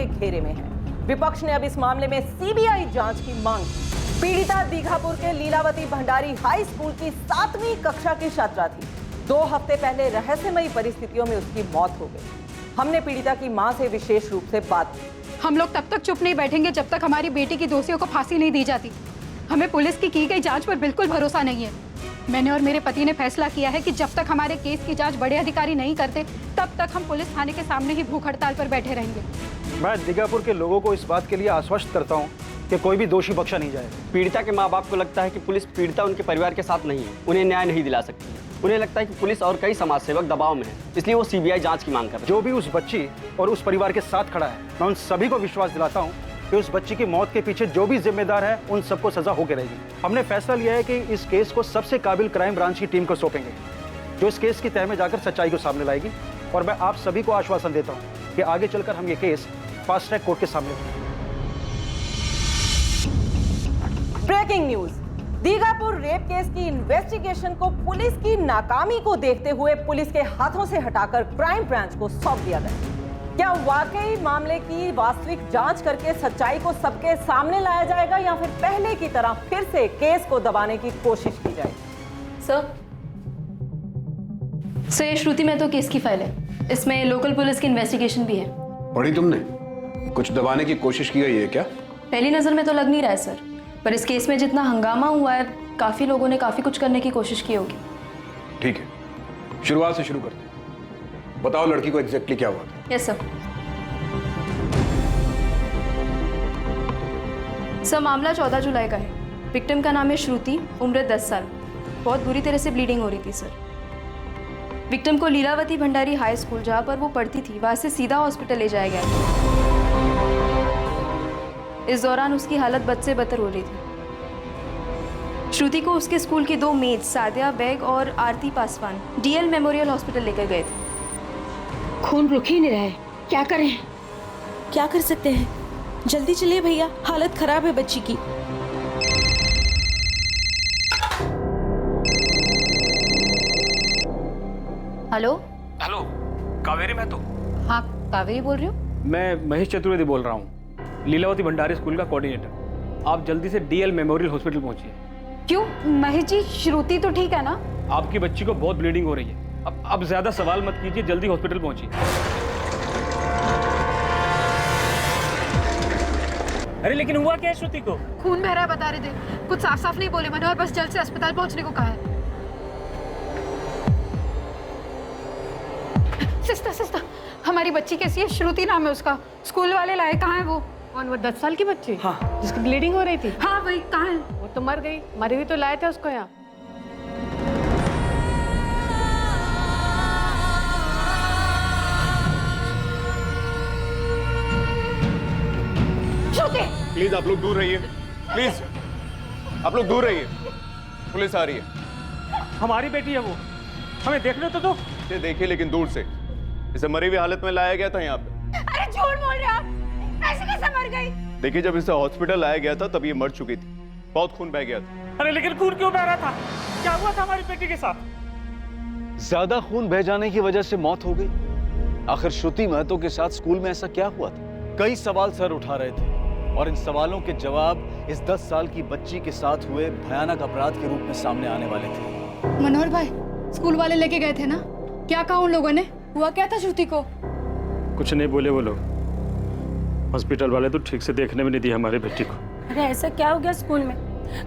के घेरे में है। विपक्ष ने अब इस मामले में सीबीआई जांच की मांग की। पीड़िता दीघापुर के लीलावती भंडारी हाई स्कूल की 7वीं कक्षा की छात्रा थी। 2 हफ्ते पहले रहस्यमयी परिस्थितियों में उसकी मौत हो गई। हमने पीड़िता की मां से विशेष रूप से बात की। हम लोग तब तक चुप नहीं बैठेंगे जब तक हमारी बेटी की दोषियों को फांसी नहीं दी जाती। हमें पुलिस की गई जांच पर बिल्कुल भरोसा नहीं है। मैंने और मेरे पति ने फैसला किया है कि जब तक हमारे केस की जांच बड़े अधिकारी नहीं करते तब तक हम पुलिस थाने के सामने ही भूख हड़ताल पर बैठे रहेंगे। मैं दीघापुर के लोगों को इस बात के लिए आश्वस्त करता हूँ कि कोई भी दोषी बख्शा नहीं जाए। पीड़िता के माँ बाप को लगता है कि पुलिस पीड़िता उनके परिवार के साथ नहीं है, उन्हें न्याय नहीं दिला सकती। उन्हें लगता है कि पुलिस और कई समाज सेवक दबाव में है, इसलिए वो सीबीआई जांच की मांग कर रहे हैं। जो भी उस बच्ची और उस परिवार के साथ खड़ा है, मैं उन सभी को विश्वास दिलाता हूँ कि उस बच्ची की मौत के पीछे जो भी जिम्मेदार है उन सबको सजा होकर रहेगी। हमने फैसला लिया है कि इस केस को सबसे काबिल क्राइम ब्रांच की टीम को सौंपेंगे, जो इस केस की तह में जाकर सच्चाई को सामने लाएगी। और मैं आप सभी को आश्वासन देता हूँ कि आगे चलकर हम ये केस फास्ट ट्रैक कोर्ट के सामने लाएंगे। Breaking news, Dighapur rape case की इन्वेस्टिगेशन को पुलिस की नाकामी को देखते हुए पुलिस के हाथों से हटाकर क्राइम ब्रांच को सौंप दिया गया। क्या वाकई मामले की वास्तविक जांच करके सच्चाई को सबके सामने लाया जाएगा या फिर पहले की तरह फिर से केस को दबाने की कोशिश की जाएगी? सर ये श्रुति महतो केस की फाइल है, इसमें लोकल पुलिस की इन्वेस्टिगेशन भी है। पढ़ी तुमने? कुछ दबाने की कोशिश की गई है क्या? पहली नजर में तो लग नहीं रहा है सर, पर इस केस में जितना हंगामा हुआ है काफी लोगों ने काफी कुछ करने की कोशिश की होगी। ठीक है, शुरुआत से शुरू करते हैं। बताओ लड़की को एग्जैक्टली क्या हुआ था? यस सर मामला 14 जुलाई का है। विक्टिम का नाम है श्रुति, उम्र 10 साल। बहुत बुरी तरह से ब्लीडिंग हो रही थी सर। विक्टिम को लीलावती भंडारी हाई स्कूल जहां पर वो पढ़ती थी वहां से सीधा हॉस्पिटल ले जाया गया था। इस दौरान उसकी हालत बद से बदतर हो रही थी। श्रुति को उसके स्कूल की 2 मेट सादिया बेग और आरती पासवान डीएल मेमोरियल हॉस्पिटल लेकर गए थे। खून रुक ही नहीं रहा है, क्या करें? क्या कर सकते हैं? जल्दी चलिए भैया, हालत खराब है बच्ची की। Hello hello, Kaveri Mahato? हाँ कावेरी बोल रही हूँ। मैं महेश चतुर्वेदी बोल रहा हूँ, लीलावती भंडारी स्कूल का कोऑर्डिनेटर। आप जल्दी से डीएल मेमोरियल हॉस्पिटल पहुंचिए। क्यों महेश जी, श्रुति तो ठीक है ना? आपकी बच्ची को बहुत ब्लीडिंग हो रही है। अब ज्यादा सवाल मत कीजिए, जल्दी हॉस्पिटल पहुंचिए। अरे लेकिन हुआ क्या है श्रुति को? खून बह रहा है बता रहे थे, कुछ साफ साफ नहीं बोले मैंने, और बस जल्द से अस्पताल पहुंचने को कहा है। सिस्टर हमारी बच्ची कैसी है? श्रुति नाम है उसका, स्कूल वाले लाए। कहाँ है वो? कौन? वो 10 साल की बच्ची? हाँ। जिसकी ब्लीडिंग हो रही थी? हाँ वही, कहाँ है? वो तो मर गई, मरी हुई तो लाए थे उसको यहाँ। प्लीज आप लोग दूर रहिए, प्लीज आप लोग दूर रहिए, पुलिस आ रही है। हमारी बेटी है वो, हमें देखने तो इसे देखिए लेकिन दूर से। इसे मरी हुई हालत में लाया गया था यहाँ पे। अरे झूठ बोल रहे आप, ऐसे कैसे मर गई? देखिए जब इसे हॉस्पिटल लाया गया था तब ये मर चुकी थी, बहुत खून बह गया था। अरे लेकिन खून क्यों बह रहा था? क्या हुआ था हमारी बेटी के साथ? ज्यादा खून बह जाने की वजह से मौत हो गई। आखिर श्रुति महतो के साथ स्कूल में ऐसा क्या हुआ था? कई सवाल सर उठा रहे थे और इन सवालों के जवाब इस 10 साल की बच्ची के साथ हुए भयानक अपराध के रूप में सामने आने वाले थे। मनोहर भाई, स्कूल वाले लेके गए थे ना, क्या कहा उन लोगों ने? हुआ क्या था श्रुति को? कुछ नहीं बोले वो लोग। हॉस्पिटल वाले तो ठीक से देखने में नहीं दिए हमारी बेटी को। अरे ऐसा क्या हो गया स्कूल में?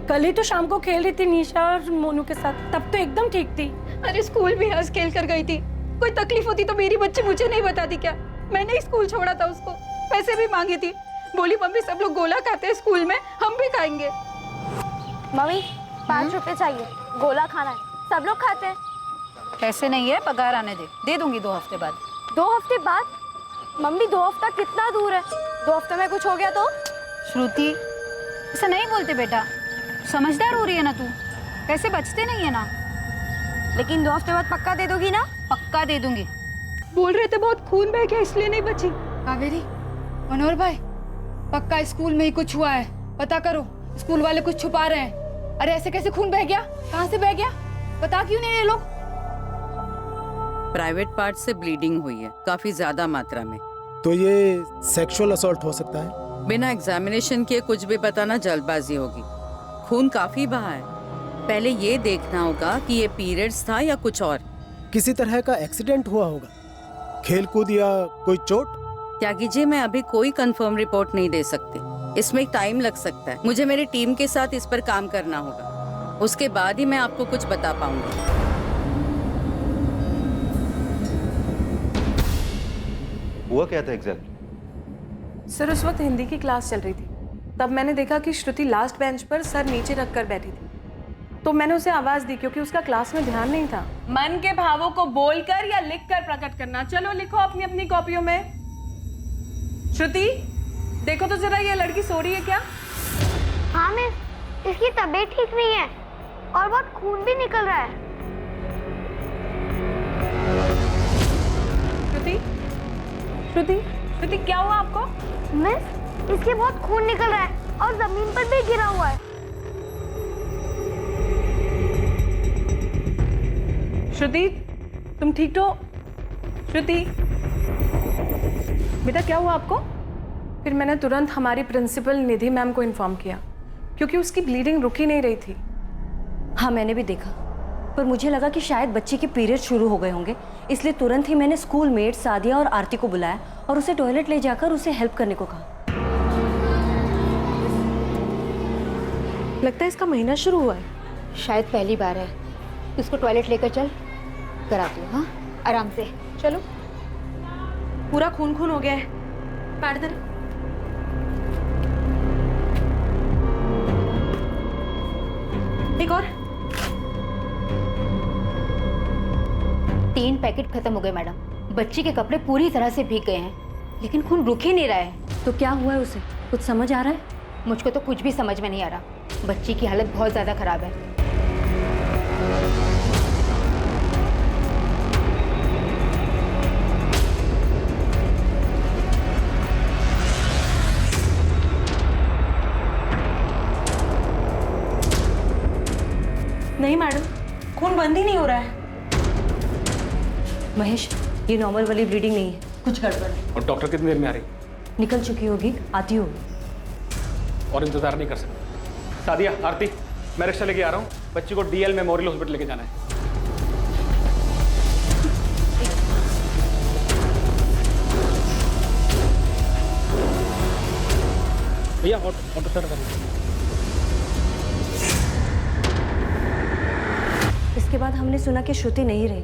कल ही तो शाम को खेल रही थी निशा और मोनू के साथ, तब तो एकदम ठीक थी। अरे स्कूल भी हंस खेल कर गई थी, कोई तकलीफ होती तो मेरी बच्ची मुझे नहीं बताती क्या? मैंने ही स्कूल छोड़ा था उसको, पैसे भी मांगी थी, बोली मम्मी सब लोग गोला खाते हैं स्कूल में, हम भी खाएंगे। मम्मी 5 रुपए चाहिए, गोला खाना है, सब लोग खाते हैं। पैसे नहीं है, पगार आने दे दूंगी 2 हफ्ते बाद। 2 हफ्ते बाद? मम्मी 2 हफ्ता कितना दूर है? 2 हफ्ते में कुछ हो गया तो? श्रुति ऐसा नहीं बोलते बेटा, समझदार हो रही है ना तू, पैसे बचते नहीं है ना। लेकिन 2 हफ्ते बाद पक्का दे दोगी ना? पक्का दे दूंगी। बोल रहे थे बहुत खून बह गया इसलिए नहीं बची। कावेरी, मनोहर भाई, पक्का स्कूल में ही कुछ हुआ है, पता करो, स्कूल वाले कुछ छुपा रहे हैं। अरे ऐसे कैसे खून बह गया? कहाँ से बह गया? बता क्यों नहीं ये लोग? प्राइवेट पार्ट से ब्लीडिंग हुई है, काफी ज्यादा मात्रा में, तो ये सेक्सुअल असॉल्ट हो सकता है। बिना एग्जामिनेशन के कुछ भी बताना जल्दबाजी होगी। खून काफी बहा है, पहले ये देखना होगा कि ये पीरियड्स था या कुछ और। किसी तरह का एक्सीडेंट हुआ होगा, खेलकूद या कोई चोट। त्यागी जी, मैं अभी कोई कंफर्म रिपोर्ट नहीं दे सकती, इसमें टाइम लग सकता है। मुझे मेरी टीम के साथ इस पर काम करना होगा, उसके बाद ही मैं आपको कुछ बता पाऊंगी। हुआ क्या था एग्जैक्ट? सर उस वक्त हिंदी की क्लास चल रही थी, तब मैंने देखा कि श्रुति लास्ट बेंच पर सर नीचे रखकर बैठी थी, तो मैंने उसे आवाज दी क्योंकि उसका क्लास में ध्यान नहीं था। मन के भावों को बोलकर या लिखकर प्रकट करना। चलो लिखो अपनी अपनी कॉपियों में। श्रुति देखो तो जरा, ये लड़की सो रही है क्या? हाँ मिस, इसकी तबीयत ठीक नहीं है और बहुत खून भी निकल रहा है। श्रुति श्रुति श्रुति क्या हुआ आपको? मिस, इसके बहुत खून निकल रहा है और जमीन पर भी गिरा हुआ है। श्रुति तुम ठीक तो? श्रुति बेटा क्या हुआ आपको? फिर मैंने तुरंत हमारी प्रिंसिपल निधि मैम को इन्फॉर्म किया क्योंकि उसकी ब्लीडिंग रुक ही नहीं रही थी। हाँ मैंने भी देखा, पर मुझे लगा कि शायद बच्चे के पीरियड शुरू हो गए होंगे, इसलिए तुरंत ही मैंने स्कूल मेट सादिया और आरती को बुलाया और उसे टॉयलेट ले जाकर उसे हेल्प करने को कहा। लगता है इसका महीना शुरू हुआ है। शायद पहली बार है। उसको टॉयलेट लेकर चल, कराती हूँ। हाँ आराम से चलो। पूरा खून खून हो गया है, पैड दे। एक और। 3 पैकेट खत्म हो गए मैडम। बच्ची के कपड़े पूरी तरह से भीग गए हैं, लेकिन खून रुक ही नहीं रहा है। तो क्या हुआ है उसे? कुछ समझ आ रहा है? मुझको तो कुछ भी समझ में नहीं आ रहा। बच्ची की हालत बहुत ज्यादा खराब है। नहीं मैडम, खून बंद ही नहीं हो रहा है। महेश, ये नॉर्मल वाली ब्लीडिंग नहीं है, कुछ गड़बड़ है। और डॉक्टर कितनी देर में आ रही? निकल चुकी होगी, आती होगी। और इंतजार नहीं कर सकते। सादिया, आरती, मैं रिक्शा लेके आ रहा हूँ। बच्ची को डीएल मेमोरियल हॉस्पिटल लेके जाना है। भैया ऑटो स्टार्ट कर। इसके बाद हमने सुना कि श्रुति नहीं रही।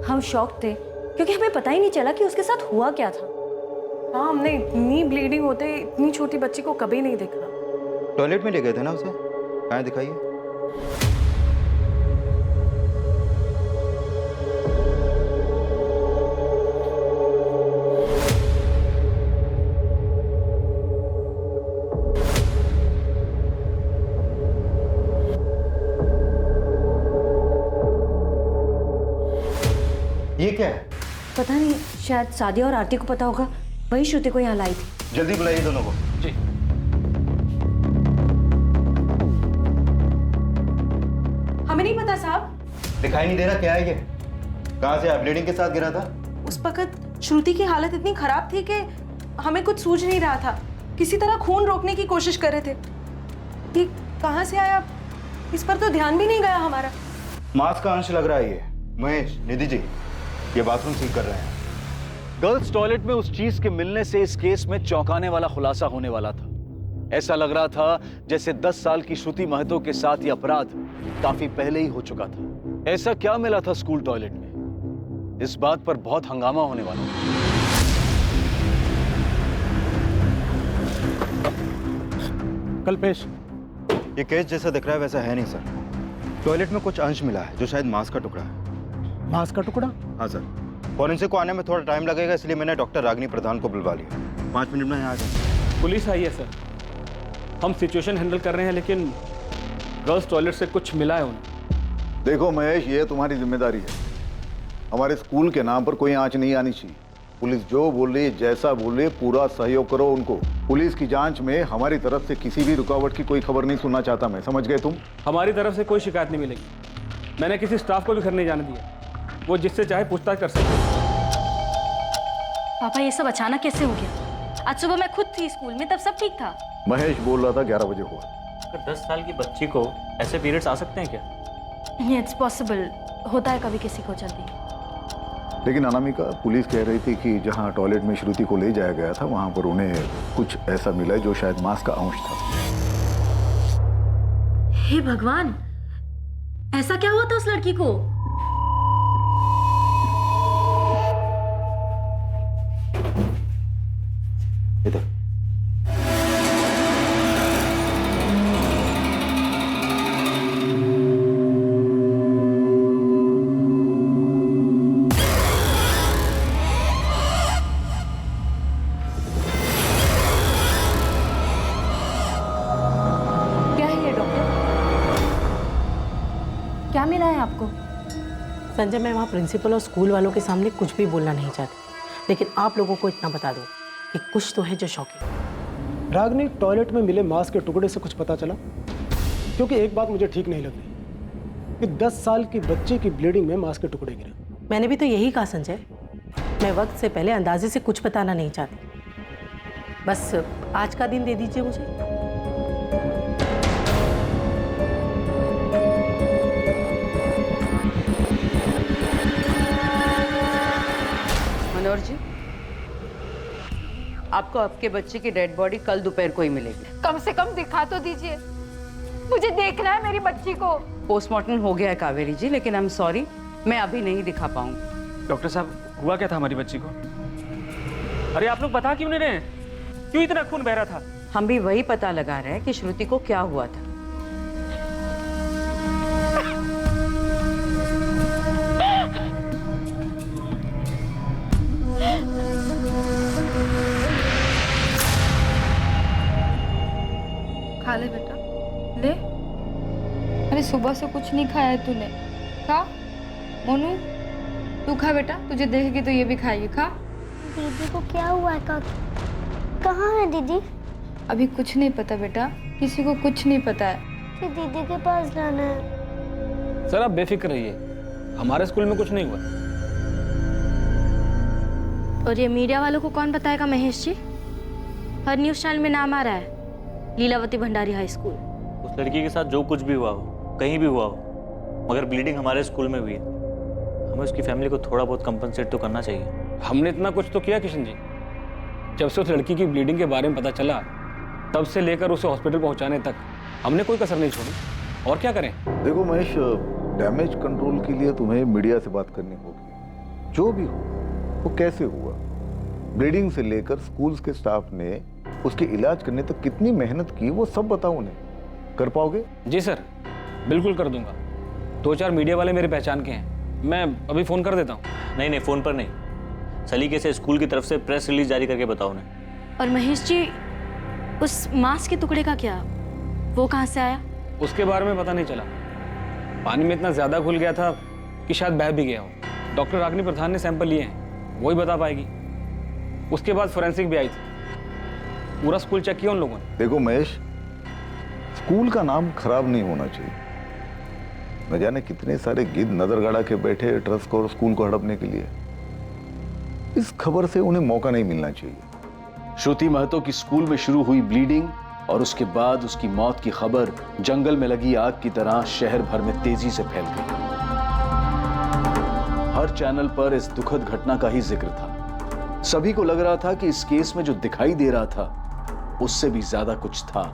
हम शॉक थे क्योंकि हमें पता ही नहीं चला कि उसके साथ हुआ क्या था। हाँ, हमने इतनी ब्लीडिंग होते इतनी छोटी बच्ची को कभी नहीं देखा। टॉयलेट में ले गए थे ना उसे? कहाँ दिखाइए। ये क्या है? पता नहीं, शायद सादिया और आरती को पता होगा, वही श्रुति को यहाँ लाई थी। जल्दी बुलाइए दोनों को। जी। हमें नहीं पता साहब। दिखाई नहीं दे रहा, क्या है ये? कहाँ से ब्लीडिंग के साथ गिरा था? उस वक्त श्रुति की हालत इतनी खराब थी कि हमें कुछ सूझ नहीं रहा था। किसी तरह खून रोकने की कोशिश कर रहे थे। ये कहाँ से आया, इस पर तो ध्यान भी नहीं गया हमारा। मांस का अंश लग रहा है ये। महेश, निधि जी, ये बाथरूम सील कर रहे हैं। गर्ल्स टॉयलेट में उस चीज के मिलने से इस केस में चौंकाने वाला खुलासा होने वाला था। ऐसा लग रहा था जैसे 10 साल की श्रुति महतो के साथ ये अपराध काफी पहले ही हो चुका था। ऐसा क्या मिला था स्कूल टॉयलेट में? इस बात पर बहुत हंगामा होने वाला था। कल्पेश, ये केस जैसा दिख रहा है वैसा है नहीं सर। टॉयलेट में कुछ अंश मिला है जो शायद मांस का टुकड़ा है। मांस का टुकड़ा? हाँ सर। फॉरेंसिक को आने में थोड़ा टाइम लगेगा, इसलिए मैंने डॉक्टर रागिनी प्रधान को बुलवा लिया। 5 मिनट में यहाँ आ जाए। पुलिस आई है सर, हम सिचुएशन हैंडल कर रहे हैं, लेकिन गर्ल्स टॉयलेट से कुछ मिला है उन्हें। देखो महेश, ये तुम्हारी जिम्मेदारी है। हमारे स्कूल के नाम पर कोई आंच नहीं आनी चाहिए। पुलिस जो बोले, जैसा बोले, पूरा सहयोग करो उनको। पुलिस की जांच में हमारी तरफ से किसी भी रुकावट की कोई खबर नहीं सुनना चाहता मैं, समझ गए तुम? हमारी तरफ से कोई शिकायत नहीं मिलेगी। मैंने किसी स्टाफ को भी घर नहीं जाने दिया, वो जिससे चाहे पूछताछ कर सकते हैं। पापा ये सब अचानक कैसे हो गया? आज सुबह मैं खुद थी स्कूल में, तब सब ठीक था। महेश बोल रहा था 11 बजे हुआ। 10 साल की बच्ची को ऐसे पीरियड्स आ सकते हैं क्या? इट्स पॉसिबल, होता है कभी किसी को जल्दी। लेकिन अनामिका, पुलिस कह रही थी कि जहां टॉयलेट में श्रुति को ले जाया गया था वहां पर उन्हें कुछ ऐसा मिला जो शायद मांस का अंश था। हे भगवान, ऐसा क्या हुआ था उस लड़की को? इधर। क्या है ये डॉक्टर? क्या मिला है आपको? संजय, मैं वहाँ प्रिंसिपल और स्कूल वालों के सामने कुछ भी बोलना नहीं चाहती, लेकिन आप लोगों को इतना बता दो कि कुछ तो है जो शॉकिंग। रागनी, टॉयलेट में मिले मांस के टुकड़े से कुछ पता चला? क्योंकि एक बात मुझे ठीक नहीं लग रही कि 10 साल की बच्ची की ब्लीडिंग में मांस के टुकड़े गिरे। मैंने भी तो यही कहा संजय, मैं वक्त से पहले अंदाजे से कुछ बताना नहीं चाहती। बस आज का दिन दे दीजिए मुझे। मनोहर जी, आपको आपके बच्चे की डेड बॉडी कल दोपहर को ही मिलेगी। कम से कम दिखा तो दीजिए, मुझे देखना है मेरी बच्ची को। पोस्टमार्टम हो गया है कावेरी जी, लेकिन आई एम सॉरी, मैं अभी नहीं दिखा पाऊंगी। डॉक्टर साहब, हुआ क्या था हमारी बच्ची को? अरे आप लोग बता क्यों नहीं रहे? क्यों इतना खून बह रहा था? हम भी वही पता लगा रहे हैं कि श्रुति को क्या हुआ था। खा ले बेटा, ले। अरे सुबह से कुछ नहीं खाया है तूने, खा। मोनू, तू खा बेटा, तुझे देखेगी तो ये भी खाएगी, खा। दीदी को क्या हुआ है? कहाँ है दीदी? अभी कुछ नहीं पता बेटा, किसी को कुछ नहीं पता है। फिर दीदी के पास जाना है। सर आप बेफिक्र रहिए, हमारे स्कूल में कुछ नहीं हुआ। और ये मीडिया वालों को कौन बताएगा महेश जी? हर न्यूज़ चैनल में नाम आ रहा है, लीलावती भंडारी हाई स्कूल। उस लड़की के साथ जो कुछ भी हुआ हो, कहीं भी हुआ हो, मगर ब्लीडिंग हमारे स्कूल में हुई है। हमें उसकी फैमिली को थोड़ा बहुत कंपनसेट तो करना चाहिए। हमने इतना कुछ तो किया किशन जी। जब से उस लड़की की ब्लीडिंग के बारे में पता चला, तब से लेकर उसे हॉस्पिटल पहुंचाने तक हमने कोई कसर नहीं छोड़ी। और क्या करें? देखो महेश, डैमेज कंट्रोल के लिए तुम्हें मीडिया से बात करनी होगी। जो भी हो वो कैसे हुआ, ब्लीडिंग से लेकर स्कूल्स के स्टाफ ने उसके इलाज करने तक कितनी मेहनत की, वो सब बताओ उन्हें। कर पाओगे? जी सर, बिल्कुल कर दूंगा। 2-4 मीडिया वाले मेरे पहचान के हैं, मैं अभी फ़ोन कर देता हूँ। नहीं, फ़ोन पर नहीं, सलीके से स्कूल की तरफ से प्रेस रिलीज जारी करके बताओ उन्हें। और महेश जी, उस मांस के टुकड़े का क्या, वो कहाँ से आया? उसके बारे में पता नहीं चला। पानी में इतना ज़्यादा घुल गया था कि शायद बह भी गया हो। डॉक्टर रागनी प्रधान ने सैंपल लिए हैं, वही बता पाएगी। उसके बाद फोरेंसिक भी आई थी, पूरा स्कूल चेक किया उन लोगों ने। देखो महेश, स्कूल का नाम खराब नहीं होना चाहिए। न जाने कितने सारे गिद्ध नजर गड़ा के बैठे ट्रस्ट को और स्कूल को हड़पने के लिए। इस खबर से उन्हें मौका नहीं मिलना चाहिए। श्रुति महतो की स्कूल में शुरू हुई ब्लीडिंग और उसके बाद उसकी मौत की खबर जंगल में लगी आग की तरह शहर भर में तेजी से फैल गई। हर चैनल पर इस दुखद घटना का ही जिक्र था। सभी को लग रहा था कि इस केस में जो दिखाई दे रहा था उससे भी ज्यादा कुछ था।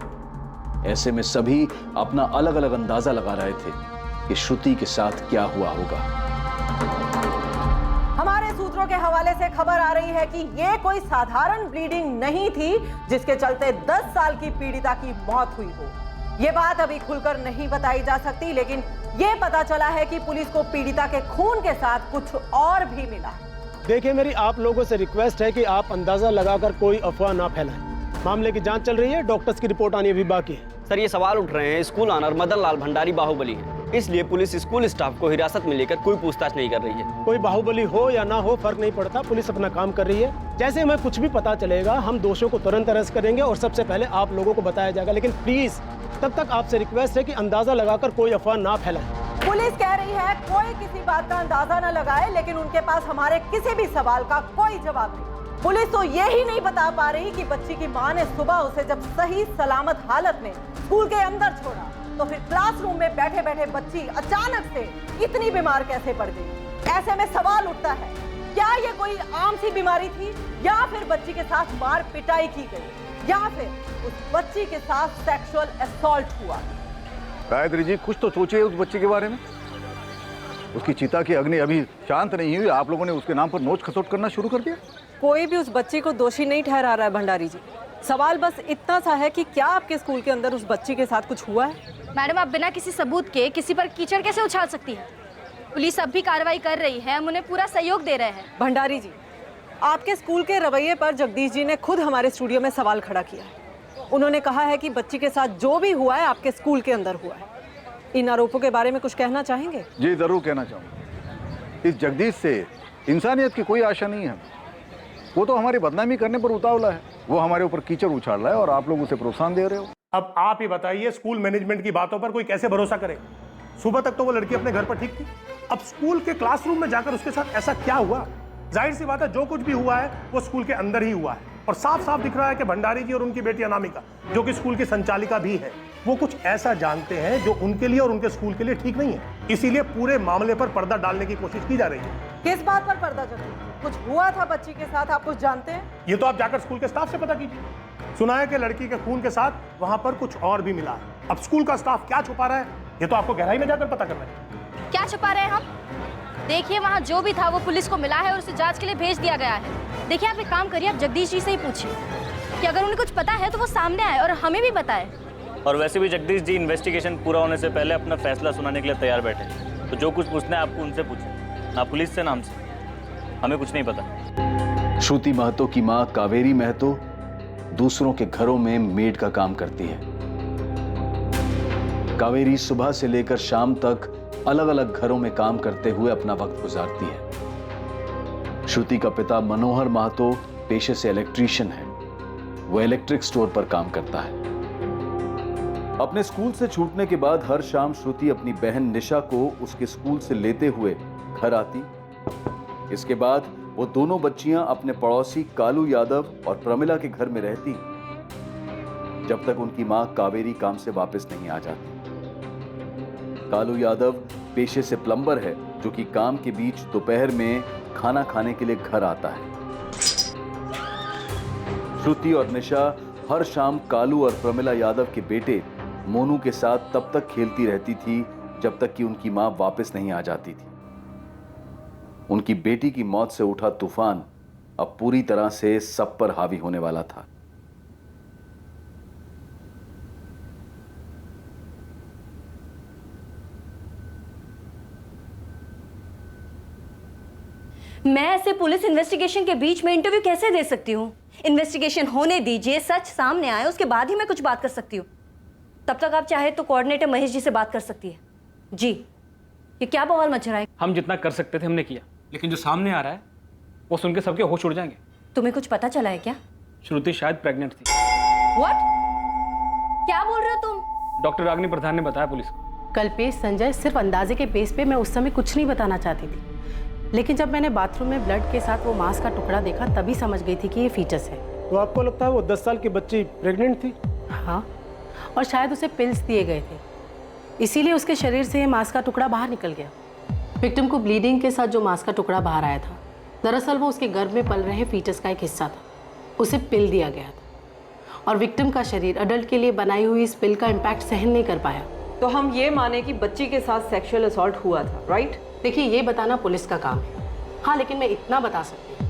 ऐसे में सभी अपना अलग अलग अंदाजा लगा रहे थे कि श्रुति के साथ क्या हुआ होगा। हमारे सूत्रों के हवाले से खबर आ रही है कि यह कोई साधारण ब्लीडिंग नहीं थी जिसके चलते 10 साल की पीड़िता की मौत हुई हो। यह बात अभी खुलकर नहीं बताई जा सकती, लेकिन यह पता चला है कि पुलिस को पीड़िता के खून के साथ कुछ और भी मिला है। देखिए, मेरी आप लोगों से रिक्वेस्ट है कि आप अंदाजा लगाकर कोई अफवाह ना फैलाएं। मामले की जांच चल रही है, डॉक्टर्स की रिपोर्ट आनी अभी बाकी है। सर, ये सवाल उठ रहे हैं, स्कूल ऑनर मदन लाल भंडारी बाहुबली है, इसलिए पुलिस स्कूल स्टाफ को हिरासत में लेकर कोई पूछताछ नहीं कर रही है। कोई बाहुबली हो या ना हो फर्क नहीं पड़ता, पुलिस अपना काम कर रही है। जैसे हमें कुछ भी पता चलेगा हम दोषियों को तुरंत अरेस्ट करेंगे और सबसे पहले आप लोगों को बताया जाएगा। लेकिन प्लीज तब तक आपसे रिक्वेस्ट है कि अंदाजा लगाकर कोई अफवाह ना फैलाएं। पुलिस कह रही है कोई किसी बात का अंदाजा न लगाए, लेकिन उनके पास हमारे किसी भी सवाल का कोई जवाब नहीं। पुलिस तो ये ही नहीं बता पा रही कि बच्ची की मां ने सुबह उसे जब सही सलामत हालत में स्कूल के अंदर छोड़ा तो फिर क्लासरूम में बैठे बैठे बच्ची अचानक से इतनी बीमार कैसे पड़ गई। ऐसे में सवाल उठता है, क्या ये कोई आम सी बीमारी थी या फिर बच्ची के साथ मार पिटाई की गई या फिर उस बच्ची के साथ सेक्सुअल असॉल्ट हुआ। गायत्री जी, कुछ तो सोचिए उस बच्चे के बारे में। उसकी चिता की अग्नि अभी शांत नहीं हुई, आप लोगों ने उसके नाम पर नोच खसोट करना शुरू कर दिया। कोई भी उस बच्ची को दोषी नहीं ठहरा रहा है भंडारी जी। सवाल बस इतना सा है कि क्या आपके स्कूल के अंदर उस बच्ची के साथ कुछ हुआ है? मैडम, आप बिना किसी सबूत के किसी पर कीचड़ कैसे उछाल सकती हैं? पुलिस अब भी कार्रवाई कर रही है, हम उन्हें पूरा सहयोग दे रहे हैं। भंडारी जी, आपके स्कूल के रवैये पर जगदीश जी ने खुद हमारे स्टूडियो में सवाल खड़ा किया है। उन्होंने कहा है कि बच्ची के साथ जो भी हुआ है आपके स्कूल के अंदर हुआ है। इन आरोपों के बारे में कुछ कहना चाहेंगे? जी जरूर कहना चाहूँगा। इस जगदीश से इंसानियत की कोई आशा नहीं है। वो तो हमारी बदनामी करने पर उतावला है। वो हमारे ऊपर कीचड़ उछाल रहा है और आप लोग उसे प्रोत्साहन दे रहे हो। अब आप ही बताइए, स्कूल मैनेजमेंट की बातों पर कोई कैसे भरोसा करे? सुबह तक तो वो लड़की अपने घर पर ठीक थी, अब स्कूल के क्लासरूम में जाकर उसके साथ ऐसा क्या हुआ? जाहिर सी बात है, जो कुछ भी हुआ है वो स्कूल के अंदर ही हुआ है। और साफ साफ दिख रहा है कि भंडारी जी और उनकी बेटी अनामिका, जो कि स्कूल की संचालिका भी है, वो कुछ ऐसा जानते हैं जो उनके लिए और उनके स्कूल के लिए ठीक नहीं है। इसीलिए पूरे मामले पर पर्दा डालने की कोशिश की जा रही है। किस बात पर पर्दा जगदीश? कुछ हुआ था बच्ची के साथ, आप कुछ जानते हैं? ये तो आप जाकर स्कूल के स्टाफ से पता कीजिए। सुना है कि लड़की के खून के साथ वहां पर कुछ और भी मिला है। अब स्कूल का स्टाफ क्या छुपा रहा है, ये तो आपको गहराई में जाकर पता करना है। क्या छुपा रहे हैं हम? देखिए, वहाँ जो भी था वो पुलिस को मिला है और उसे जांच के लिए भेज दिया गया है। देखिए, आप एक काम करिए, आप जगदीश जी से ही पूछिए कि अगर उन्हें कुछ पता है तो वो सामने आए और हमें भी बताए। और वैसे भी जगदीश जी इन्वेस्टिगेशन पूरा होने से पहले अपना फैसला सुनाने के लिए तैयार बैठे, तो जो कुछ पूछना है आपको उनसे पूछे, ना पुलिस से ना हमसे। हमें कुछ नहीं पता। श्रुति महतो की मां कावेरी महतो दूसरों के घरों में मेड का काम करती है। कावेरी सुबह से लेकर शाम तक अलग अलग घरों में काम करते हुए अपना वक्त गुजारती है। श्रुति का पिता मनोहर महतो पेशे से इलेक्ट्रीशियन है। वह इलेक्ट्रिक स्टोर पर काम करता है। अपने स्कूल से छूटने के बाद हर शाम श्रुति अपनी बहन निशा को उसके स्कूल से लेते हुए घर आती। इसके बाद वो दोनों बच्चियां अपने पड़ोसी कालू यादव और प्रमिला के घर में रहती जब तक उनकी मां कावेरी काम से वापस नहीं आ जाती। कालू यादव पेशे से प्लम्बर है, जो कि काम के बीच दोपहर में खाना खाने के लिए घर आता है। श्रुति और निशा हर शाम कालू और प्रमिला यादव के बेटे मोनू के साथ तब तक खेलती रहती थी जब तक कि उनकी मां वापस नहीं आ जाती थी। उनकी बेटी की मौत से उठा तूफान अब पूरी तरह से सब पर हावी होने वाला था। मैं ऐसे पुलिस इन्वेस्टिगेशन के बीच में इंटरव्यू कैसे दे सकती हूँ? इन्वेस्टिगेशन होने दीजिए, सच सामने आए, उसके बाद ही मैं कुछ बात कर सकती हूँ। तब तक आप चाहे तो कोऑर्डिनेटर महेश जी से बात कर सकती है। जी, ये क्या बवाल मच रहा है? हम जितना कर सकते थे हमने किया, लेकिन जो सामने आ रहा है वो सुन के सबके होश उड़ जाएंगे। तुम्हें कुछ पता चला है क्या? श्रुति शायद प्रेग्नेंट थी। व्हाट? क्या बोल रहे हो तुम? डॉक्टर रागनी प्रधान ने बताया पुलिस को। कल्पेश संजय, सिर्फ अंदाजे के बेस पे मैं उस समय कुछ नहीं बताना चाहती थी, लेकिन जब मैंने बाथरूम में ब्लड के साथ वो मांस का टुकड़ा देखा तभी समझ गई थी कि ये फीटस है। तो आपको लगता है वो 10 साल की बच्ची प्रेग्नेंट थी? हाँ, और शायद उसे पिल्स दिए गए थे, इसीलिए उसके शरीर से ये मांस का टुकड़ा बाहर निकल गया। विक्टिम को ब्लीडिंग के साथ जो मांस का टुकड़ा बाहर आया था, दरअसल वो उसके गर्भ में पल रहे फीटस का एक हिस्सा था। उसे पिल दिया गया था और विक्टिम का शरीर अडल्ट के लिए बनाई हुई इस पिल का इम्पैक्ट सहन नहीं कर पाया। तो हम ये माने कि बच्ची के साथ सेक्सुअल असॉल्ट हुआ था, राइट? देखिए, ये बताना पुलिस का काम है। हाँ, लेकिन मैं इतना बता सकती हूँ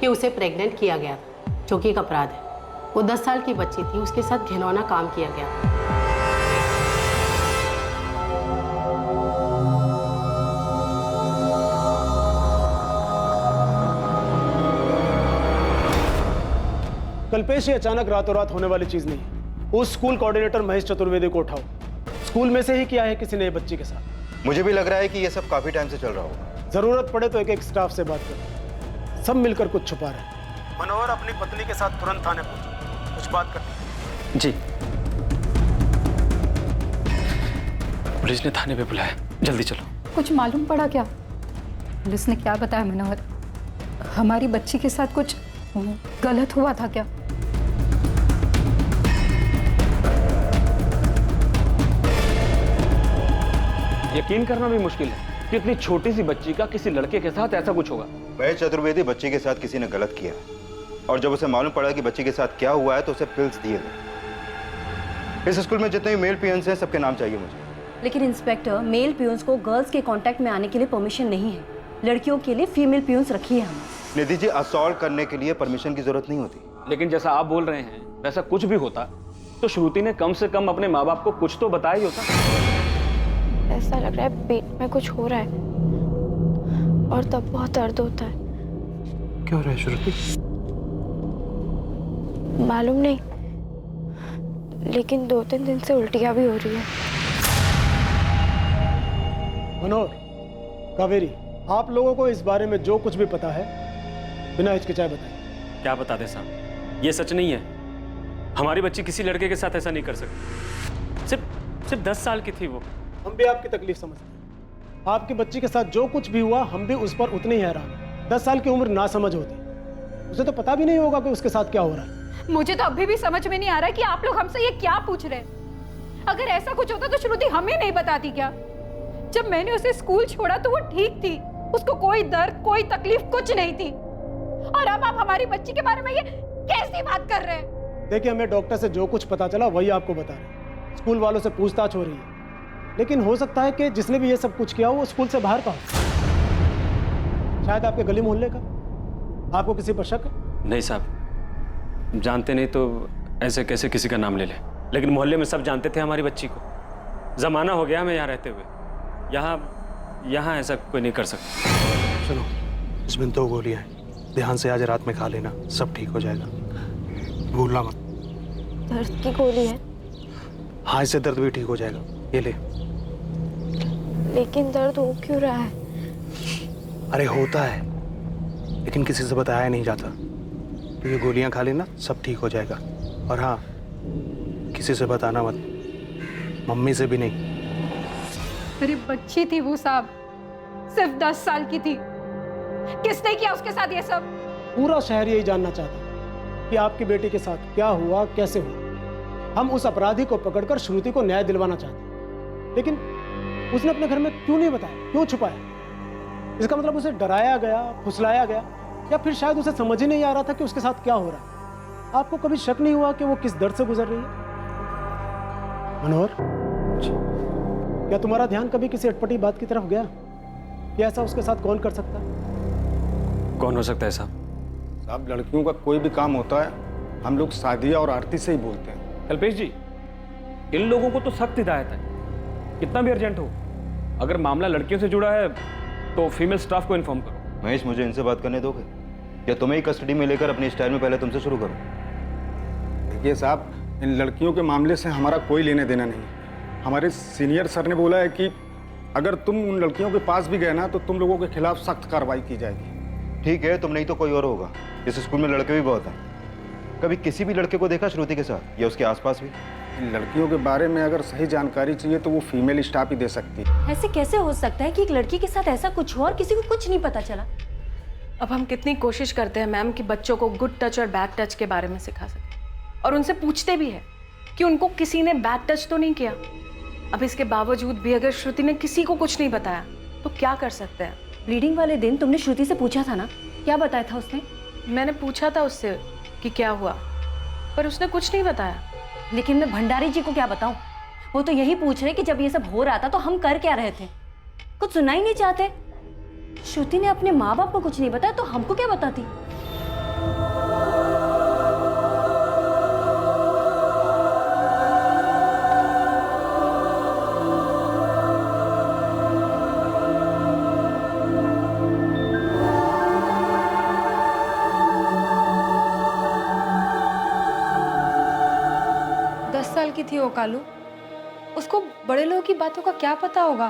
कि उसे प्रेग्नेंट किया गया था, जो कि एक अपराध है। वो 10 साल की बच्ची थी, उसके साथ घिनौना काम किया गया था। कल्पेश, ये अचानक रातों रात होने वाली चीज नहीं है। उस स्कूल कोऑर्डिनेटर महेश चतुर्वेदी को उठाओ। स्कूल में से ही किया है किसी ने बच्ची के साथ। मुझे भी लग रहा है कि ये सब काफी टाइम से चल रहा होगा। जरूरत पड़े तो एक एक स्टाफ से बात करो। सब मिलकर कुछ छुपा रहे हैं। मनोहर, अपनी पत्नी के साथ तुरंत थाने पहुंचो, कुछ बात करनी है। जी। पुलिस ने थाने पे बुलाया, जल्दी चलो। कुछ मालूम पड़ा क्या? पुलिस ने क्या बताया मनोहर? हमारी बच्ची के साथ कुछ गलत हुआ था क्या? यकीन करना भी मुश्किल है कि इतनी छोटी सी बच्ची का किसी लड़के के साथ ऐसा कुछ होगा। महेश चतुर्वेदी बच्ची के साथ किसी ने गलत किया और जब उसे मालूम पड़ा कि बच्ची के साथ क्या हुआ है तो उसे पिल्स दिए गए। इस स्कूल में जितने भी मेल पियंस हैं सबके नाम चाहिए मुझे। लेकिन इंस्पेक्टर, मेल पियून्स को गर्ल्स के कांटेक्ट में आने के लिए परमिशन नहीं है। लड़कियों के लिए फीमेल पियून्स रखी है हमने। निधि जी, असॉल्ट करने के लिए परमिशन की जरूरत नहीं होती। लेकिन जैसा आप बोल रहे हैं वैसा कुछ भी होता तो श्रुति ने कम से कम अपने माँ बाप को कुछ तो बताया ही होता। ऐसा लग रहा है पेट में कुछ हो रहा है और तब बहुत दर्द होता है। क्या हो रहा है श्रुति? मालूम नहीं, लेकिन 2-3 दिन से उल्टियाँ भी हो रही है। मनोहर, कावेरी, आप लोगों को इस बारे में जो कुछ भी पता है बिना हिचकिचाए बताइए। क्या बता दे साहब, ये सच नहीं है। हमारी बच्ची किसी लड़के के साथ ऐसा नहीं कर सकती। सिर्फ 10 साल की थी वो। हम भी आपकी तकलीफ समझते हैं। आपकी बच्ची के साथ जो कुछ भी हुआ हम भी उस पर उतने ही हैरान हैं। 10 साल की उम्र ना समझ होती, उसे तो पता भी नहीं होगा कि उसके साथ क्या हो रहा है। मुझे तो अभी भी समझ में नहीं आ रहा है कि आप लोग हमसे ये क्या पूछ रहे हैं। अगर ऐसा कुछ होता तो श्रुति हमें नहीं बताती क्या? जब मैंने उसे स्कूल छोड़ा तो वो ठीक थी, उसको कोई दर्द कोई तकलीफ कुछ नहीं थी, और अब आप हमारी बच्ची के बारे में ये कैसी बात कर रहे हैं? देखिए, हमें डॉक्टर से जो कुछ पता चला वही आपको बता रहे हैं। स्कूल वालों से पूछताछ हो रही है, लेकिन हो सकता है कि जिसने भी ये सब कुछ किया वो स्कूल से बाहर का हो, शायद आपके गली मोहल्ले का। आपको किसी पर शक है? नहीं साहब, जानते नहीं तो ऐसे कैसे किसी का नाम ले ले, लेकिन मोहल्ले में सब जानते थे हमारी बच्ची को। जमाना हो गया हमें यहाँ रहते हुए, यहाँ ऐसा कोई नहीं कर सकता। सुनो, इसमें 2 गोलियां हैं, ध्यान से आज रात में खा लेना, सब ठीक हो जाएगा, भूलना मत। दर्द की गोली है? हाँ, इससे दर्द भी ठीक हो जाएगा, ये ले। लेकिन दर्द हो क्यों रहा है? अरे होता है, लेकिन किसी से बताया नहीं जाता। तो ये गोलियां खा लेना, सब ठीक हो जाएगा। और हाँ, किसी से बताना मत, मम्मी से भी नहीं। मेरी बच्ची थी वो साहब, सिर्फ 10 साल की थी। किसने किया उसके साथ ये सब? पूरा शहर यही जानना चाहता है कि आपकी बेटी के साथ क्या हुआ, कैसे हुआ। हम उस अपराधी को पकड़कर श्रुति को न्याय दिलवाना चाहते हैं, लेकिन उसने अपने घर में क्यों नहीं बताया, क्यों छुपाया? इसका मतलब उसे डराया गया, फुसलाया गया, या फिर शायद उसे समझ ही नहीं आ रहा था कि उसके साथ क्या हो रहा है। आपको कभी शक नहीं हुआ कि वो किस दर्द से गुजर रही है? मनोहर, क्या तुम्हारा ध्यान कभी किसी अटपटी बात की तरफ गया कि ऐसा उसके साथ कौन कर सकता है? कौन हो सकता है साहब? साहब, लड़कियों का कोई भी काम होता है हम लोग सादिया और आरती से ही बोलते हैं। कल्पेश जी, इन लोगों को तो सख्त हिदायत है, कितना भी अर्जेंट हो, अगर मामला लड़कियों से जुड़ा है तो फीमेल स्टाफ को इन्फॉर्म करो। महेश, मुझे इनसे बात करने दोगे या तुम्हें ही कस्टडी में लेकर अपनी स्टाइल में पहले तुमसे शुरू करूं? देखिए साहब, इन लड़कियों के मामले से हमारा कोई लेने देना नहीं है। हमारे सीनियर सर ने बोला है कि अगर तुम उन लड़कियों के पास भी गए ना तो तुम लोगों के खिलाफ सख्त कार्रवाई की जाएगी। ठीक है, तुम नहीं तो कोई और होगा। इस स्कूल में लड़के भी बहुत हैं। कभी किसी भी लड़के को देखा श्रुति के साथ या उसके आसपास भी? इन लड़कियों के बारे में अगर सही जानकारी चाहिए तो वो फीमेल स्टाफ ही दे सकती है। ऐसे कैसे हो सकता है कि एक लड़की के साथ ऐसा कुछ हो और किसी को कुछ नहीं पता चला? अब हम कितनी कोशिश करते हैं मैम कि बच्चों को गुड टच और बैड टच के बारे में सिखा सकें, और उनसे पूछते भी हैं कि उनको किसी ने बैड टच तो नहीं किया। अब इसके बावजूद भी अगर श्रुति ने किसी को कुछ नहीं बताया तो क्या कर सकते हैं? ब्लीडिंग वाले दिन तुमने श्रुति से पूछा था ना, क्या बताया था उसने? मैंने पूछा था उससे कि क्या हुआ, पर उसने कुछ नहीं बताया। लेकिन मैं भंडारी जी को क्या बताऊं? वो तो यही पूछ रहे कि जब ये सब हो रहा था तो हम कर क्या रहे थे? कुछ सुनना ही नहीं चाहते। श्रुति ने अपने माँ बाप को कुछ नहीं बताया तो हमको क्या बताती? की थी वो कालू, उसको बड़े लोगों की बातों का क्या पता होगा?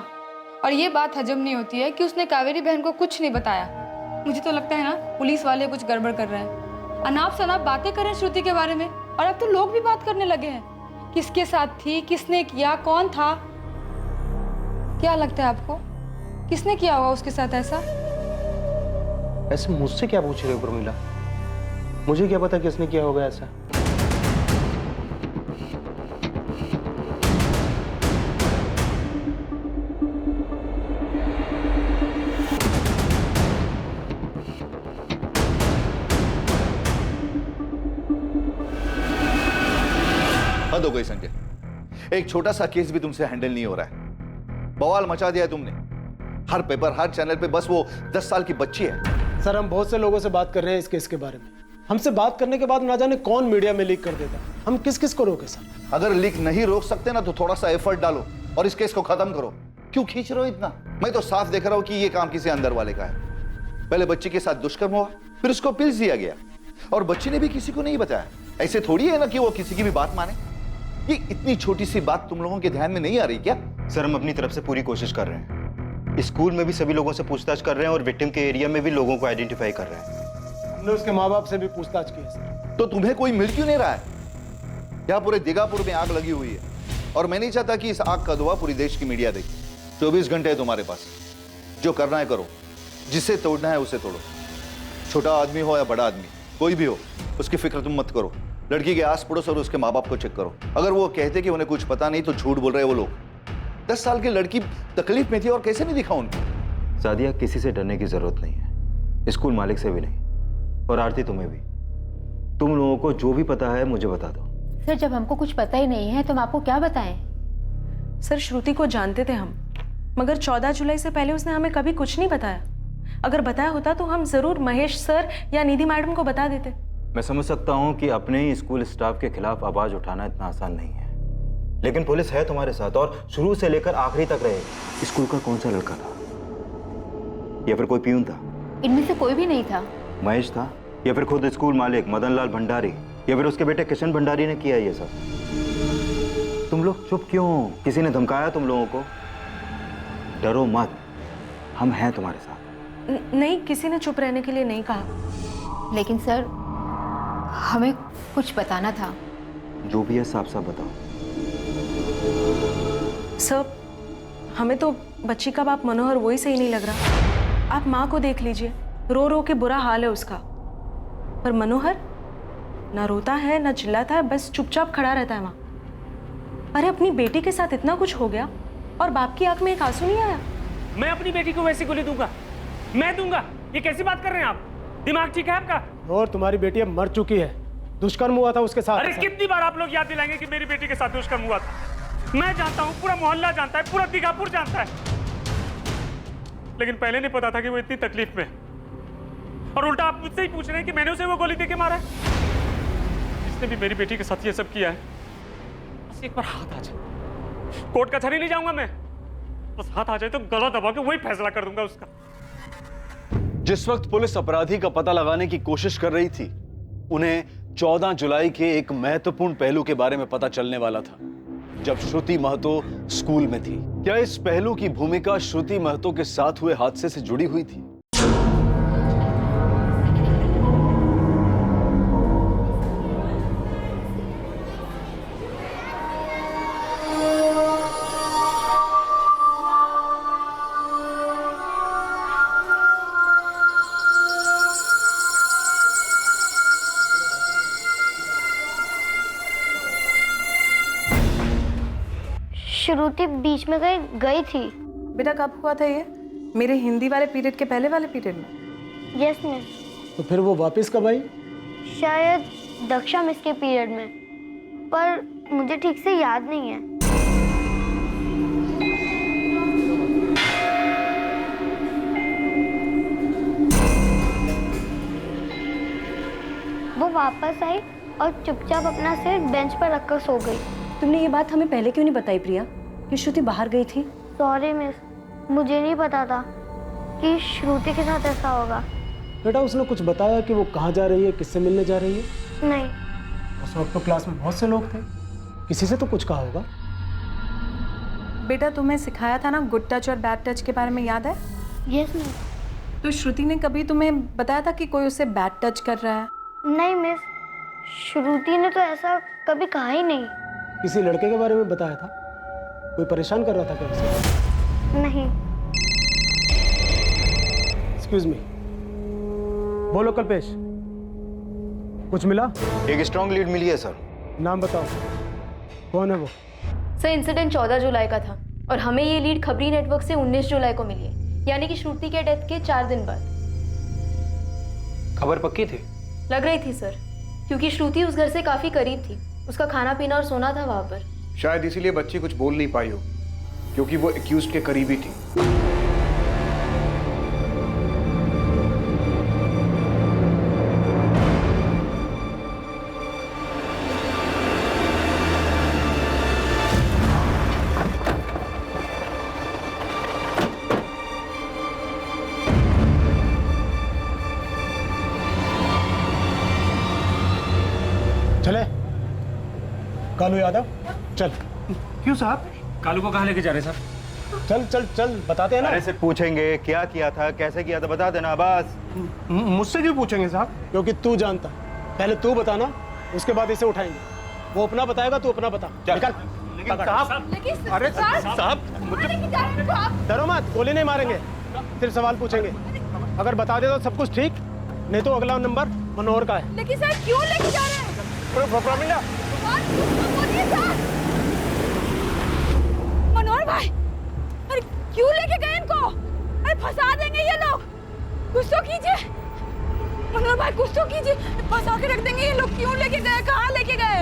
और ये बात हजम नहीं होती है कि उसने कावेरी बहन को कुछ नहीं बताया। मुझे तो लगता है ना पुलिस वाले कुछ गड़बड़ कर रहे हैं, अनाप शनाप बातें कर रहे हैं श्रुति के बारे में। और अब तो लोग भी बात करने लगे हैं, किसके साथ थी, किसने किया, कौन था। क्या लगता है आपको, किसने किया होगा उसके साथ ऐसा? ऐसे मुझसे क्या पूछ रहे हो प्रमिला? मुझे क्या पता किसने किया होगा ऐसा। हद हो गई संजय, एक छोटा सा केस भी तुमसे हैंडल नहीं हो रहा है। बवाल मचा दिया है तुमने। हर पेपर, हर चैनल पे बस वो 10 साल की बच्ची है। सर, हम बहुत से लोगों से बात कर रहे हैं इस केस के बारे में। हमसे बात करने के बाद ना जाने कौन मीडिया में लीक कर देता। हम किस किस को रोके सर? अगर लीक नहीं रोक सकते ना तो थोड़ा सा एफर्ट डालो और इस केस को खत्म करो। क्यों खींच रहे हो इतना? मैं तो साफ देख रहा हूं कि ये काम किसी अंदर वाले का है। पहले बच्ची के साथ दुष्कर्म हुआ, फिर उसको पिल्स दिया गया और बच्ची ने भी किसी को नहीं बताया। ऐसे थोड़ी है ना कि वो किसी की भी बात माने। ये इतनी छोटी सी बात तुम लोगों के ध्यान में नहीं आ रही क्या? सर, हम अपनी तरफ से पूरी कोशिश कर रहे हैं। स्कूल में भी सभी लोगों से पूछताछ कर रहे हैं और विक्टिम के एरिया में भी लोगों को आइडेंटिफाई कर रहे हैं। हमने उसके माँ बाप से भी पूछताछ की है सर। तो तुम्हें कोई मिल क्यों नहीं रहा है? यहाँ पूरे दिगापुर में आग लगी हुई है और मैं नहीं चाहता कि इस आग का धुआं पूरी देश की मीडिया देखे। 24 घंटे है तुम्हारे पास, जो करना है करो, जिसे तोड़ना है उसे तोड़ो। छोटा आदमी हो या बड़ा आदमी, कोई भी हो, उसकी फिक्र तुम मत करो। लड़की के आस पड़ोस और उसके माँ बाप को चेक करो। अगर वो कहते कि उन्हें कुछ पता नहीं तो झूठ बोल रहे हैं वो लोग। 10 साल की लड़की तकलीफ में थी और कैसे नहीं दिखा उनको? सादिया, किसी से डरने की जरूरत नहीं है, स्कूल मालिक से भी नहीं, और आरती तुम्हें भी। तुम लोगों को जो भी पता है मुझे बता दो। सर, जब हमको कुछ पता ही नहीं है तो हम आपको क्या बताएं? सर, श्रुति को जानते थे हम, मगर 14 जुलाई से पहले उसने हमें कभी कुछ नहीं बताया। अगर बताया होता तो हम जरूर महेश सर या निधि मैडम को बता देते। मैं समझ सकता हूं कि अपने ही स्कूल स्टाफ के खिलाफ आवाज उठाना इतना आसान नहीं है, लेकिन पुलिस है तुम्हारे साथ और शुरू से लेकर आखिरी तक रहे। स्कूल का कौन सा लड़का था, या फिर कोई पियून था? इनमें से कोई भी नहीं था। महेश था, या फिर खुद स्कूल मालिक मदन लाल भंडारी, या फिर उसके बेटे किशन भंडारी ने किया ये सब? तुम लोग चुप क्यों? किसी ने धमकाया तुम लोगों को? डरो मत, हम हैं तुम्हारे साथ। नहीं, किसी ने चुप रहने के लिए नहीं कहा। लेकिन सर, हमें कुछ बताना था। जो भी है साफ साफ बताओ। सर, हमें तो बच्ची का बाप मनोहर वही सही नहीं लग रहा। आप माँ को देख लीजिए, रो रो के बुरा हाल है उसका। पर मनोहर ना रोता है ना चिल्लाता है, बस चुपचाप खड़ा रहता है वहाँ। अरे, अपनी बेटी के साथ इतना कुछ हो गया और बाप की आंख में एक आंसू नहीं आया? मैं अपनी बेटी को वैसी गोली दूंगा? मैं दूंगा? ये कैसी बात कर रहे हैं आप? दिमाग ठीक है आपका? और तुम्हारी बेटी अब मर चुकी है, दुष्कर्म हुआ था उसके साथ। अरे कितनी बार आप लोग याद दिलाएंगे कि मेरी बेटी के साथ दुष्कर्म हुआ था? मैं जानता हूँ, पूरा मोहल्ला जानता है, पूरा दिगापुर जानता है, लेकिन पहले नहीं पता था कि वो इतनी तकलीफ में है। और उल्टा आप मुझसे ही पूछ रहे हैं कि मैंने उसे वो गोली देके मारा है? जिसने भी मेरी बेटी के साथ ये सब किया है, बस एक बार हाथ आ जाए, कोर्ट कचहरी नहीं जाऊंगा मैं, बस हाथ आ जाए तो गला दबा के वही फैसला कर दूंगा उसका। जिस वक्त पुलिस अपराधी का पता लगाने की कोशिश कर रही थी, उन्हें 14 जुलाई के एक महत्वपूर्ण पहलू के बारे में पता चलने वाला था, जब श्रुति महतो स्कूल में थी। क्या इस पहलू की भूमिका श्रुति महतो के साथ हुए हादसे से जुड़ी हुई थी? श्रुति बीच में कहीं गई थी। बेटा, कब हुआ था ये? मेरे हिंदी वाले पीरियड के पहले वाले पीरियड में? Yes miss. तो फिर वो वापस कब आई? शायद दक्षा मिस के पीरियड में, पर मुझे ठीक से याद नहीं है। वो वापस आई और चुपचाप अपना सिर बेंच पर रखकर सो गई। तुमने ये बात हमें पहले क्यों नहीं बताई प्रिया, कि श्रुति बाहर गई थी? सॉरी मिस, मुझे नहीं पता था कि श्रुति के साथ ऐसा होगा। बेटा, उसने कुछ बताया कि वो कहाँ जा रही है, किससे मिलने जा रही है? नहीं। उस वक्त तो क्लास में बहुत से लोग थे, किसी से तो कुछ कहा होगा। बेटा, तुम्हें सिखाया था ना गुड टच और बैड टच के बारे में, याद है? Yes miss. तो श्रुति ने कभी तुम्हें बताया था कि कोई उसे बैड टच कर रहा है? नहीं मिस, श्रुति ने तो ऐसा कभी कहा ही नहीं। किसी लड़के के बारे में बताया था? कोई परेशान कर रहा था क्या उसे? नहीं। एक्सक्यूज मी, बोलो कल्पेश, कुछ मिला? एक स्ट्रॉन्ग लीड मिली है सर। नाम बताओ, कौन है वो? सर इंसिडेंट 14 जुलाई का था और हमें ये लीड खबरी नेटवर्क से 19 जुलाई को मिली है, यानी कि श्रुति के डेथ के 4 दिन बाद। खबर पक्की थी? लग रही थी सर, क्योंकि श्रुति उस घर से काफी करीब थी, उसका खाना पीना और सोना था वहां पर। शायद इसीलिए बच्ची कुछ बोल नहीं पाई हो, क्योंकि वो एक्यूज्ड के करीबी थी। चले कालू यादव, चल। क्यों साहब? कालू को कहाँ लेके जा रहे हैं साहब? चल चल चल, बताते हैं ना। अरे से पूछेंगे क्या किया था, कैसे किया था, बता देना बस। मुझसे क्यों पूछेंगे साहब? क्योंकि तू जानता। पहले तू बताना, उसके बाद इसे उठाएंगे। वो अपना बताएगा, तू अपना बता। निकल। लेकिन साहब, अरे साहब, डरो मत, गोली नहीं मारेंगे, सिर्फ सवाल पूछेंगे। अगर बता दे तो सब कुछ ठीक, नहीं तो अगला नंबर मनोहर का है। लेकिन सर क्यों लेके जा रहे हैं? प्रमिला, मनोहर भाई, अरे क्यों लेके गए इनको? अरे फंसा देंगे ये लोग, कुछ तो कीजिए। मनोहर भाई कुछ तो कीजिए, फंसा के रख देंगे ये लोग। क्यों लेके गए, कहाँ लेके गए?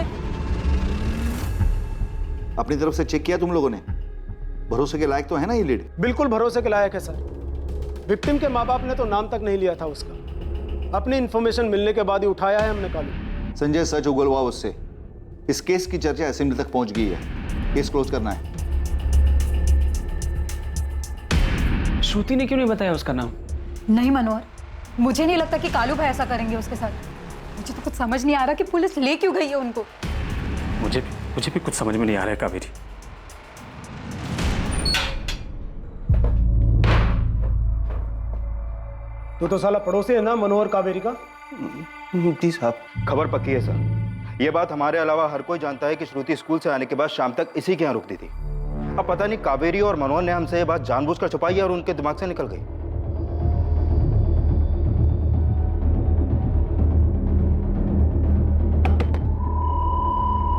अपनी तरफ से चेक किया तुम लोगों ने? भरोसे के लायक तो है ना ये लीड? बिल्कुल भरोसे के लायक है सर। विक्टिम के माँ बाप ने तो नाम तक नहीं लिया था उसका। अपनी इंफॉर्मेशन मिलने के बाद ही उठाया है हमने कालू। संजय, सच उगलवाओ उससे। इस केस की चर्चा असेंबली तक पहुंच गई है, केस क्लोज करना है। श्रुति ने क्यों नहीं बताया उसका नाम? नहीं मनोहर, मुझे नहीं लगता कि कालू भाई ऐसा करेंगे उसके साथ। मुझे तो कुछ समझ नहीं आ रहा कि पुलिस ले क्यों गई है उनको। मुझे भी कुछ समझ में नहीं आ रहा है कावेरी। तो साला पड़ोसी है ना मनोहर कावेरी का? जी साहब, खबर पक्की है सर। ये बात हमारे अलावा हर कोई जानता है कि श्रुति स्कूल से आने के बाद शाम तक इसी के यहाँ रुकती थी। अब पता नहीं कावेरी और मनोहर ने हमसे ये बात जानबूझकर छुपाई है और उनके दिमाग से निकल गई।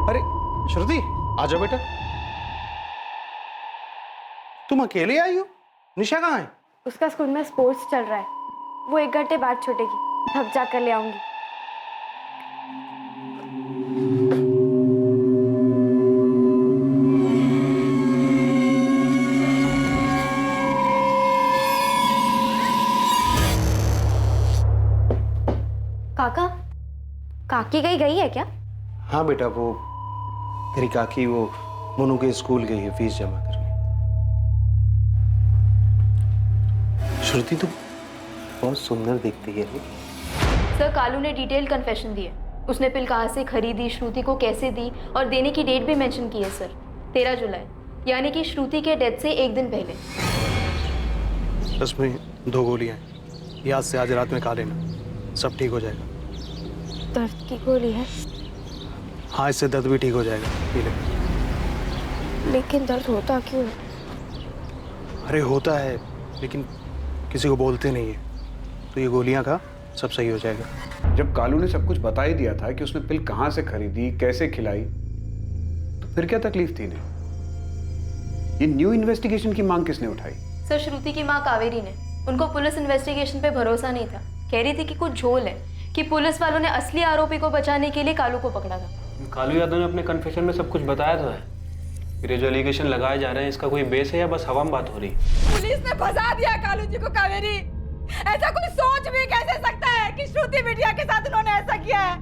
अरे श्रुति, आ जाओ बेटा। तुम अकेले आई हो? निशा कहाँ है? उसका स्कूल में स्पोर्ट्स चल रहा है, वो 1 घंटे बाद छूटेगी, तब जाकर ले आऊंगी। काका, काकी कहीं गई है क्या? हाँ बेटा, वो तेरी काकी वो मोनू के स्कूल गई है फीस जमा करने। श्रुति तो बहुत सुंदर दिखती है। सर कालू ने डिटेल कन्फेशन दी है। उसने पिल कहाँ से खरीदी, श्रुति को कैसे दी और देने की डेट भी मेंशन की है सर, 13 जुलाई, यानी कि श्रुति के डेथ से 1 दिन पहले। उसमें 2 गोलियां हैं, ये आज से आज रात में खा लेना, सब ठीक हो जाएगा। दर्द की गोली है? हाँ, इससे दर्द भी ठीक हो जाएगा, पी ले। लेकिन दर्द होता क्यों है? अरे होता है, लेकिन किसी को बोलते नहीं है। तो ये गोलियां खा, सब सही हो जाएगा। जब कालू ने सब कुछ बता ही दिया था कि उसने पिल कहां से खरीदी, कैसे खिलाई, तो फिर क्या तकलीफ थी इन्हें? ये न्यू इन्वेस्टिगेशन की मांग किसने उठाई? सर श्रुति की माँ कावेरी ने। उनको पुलिस इन्वेस्टिगेशन पे भरोसा नहीं था, कह रही थी कि कुछ झोल है, कि पुलिस वालों ने असली आरोपी को बचाने के लिए कालू को पकड़ा था। कालू यादव ने अपने कन्फेशन में सब कुछ बताया तो है। फिर ये जो एलिगेशन लगाए जा रहे हैं, इसका कोई बेस है या बस हवा में बात हो रही है? पुलिस ने फंसा दिया कालू जी को। कावेरी, ऐसा कोई सोच भी कैसे सकता है कि श्रुति बिटिया के साथ उन्होंने ऐसा किया है?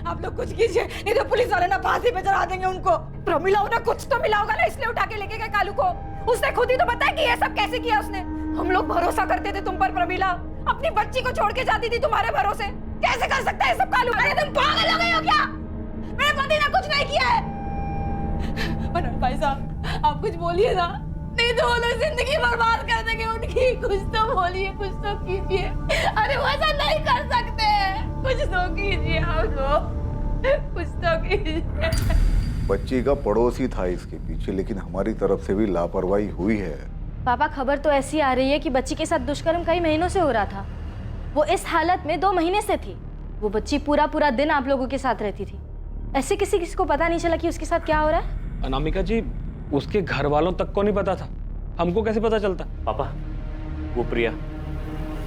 आप लोग कुछ कीजिए, नहीं तो पुलिस वाले ना फांसी पे चढ़ा देंगे उनको। प्रमिला, उन्हें कुछ तो मिला होगा ना, इसलिए उठा के लेके गए कालू को। उसने खुद ही तो बताया कि ये सब कैसे किया उसने। हम लोग भरोसा करते थे तुम पर प्रमिला, अपनी बच्ची को छोड़ के जाती थी तुम्हारे भरोसे। कैसे कर सकता है सब कालू? अरे तुम पागल हो गए हो क्या? मेरे पति ने कुछ नहीं किया है। मनोहर भाई साहब, आप कुछ बोलिए ना, नहीं तो वो लोग जिंदगी बर्बाद कर देंगे उनकी। कुछ तो बोलिए, कुछ तो कीजिए। अरे वो ऐसा नहीं कर सकते, कुछ तो कीजिए आप लोग, कुछ तो कीजिए। बच्ची का पड़ोसी था इसके पीछे, लेकिन हमारी तरफ से भी लापरवाही हुई है। पापा, खबर तो ऐसी आ रही है कि बच्ची के साथ दुष्कर्म कई महीनों से हो रहा था। वो इस हालत में 2 महीने से थी। वो बच्ची पूरा पूरा दिन आप लोगों के साथ रहती थी। ऐसे किसी को पता नहीं चला कि उसके साथ क्या हो रहा है? अनामिका जी, उसके घर वालों तक को नहीं पता था, हमको कैसे पता चलता? पापा, वो प्रिया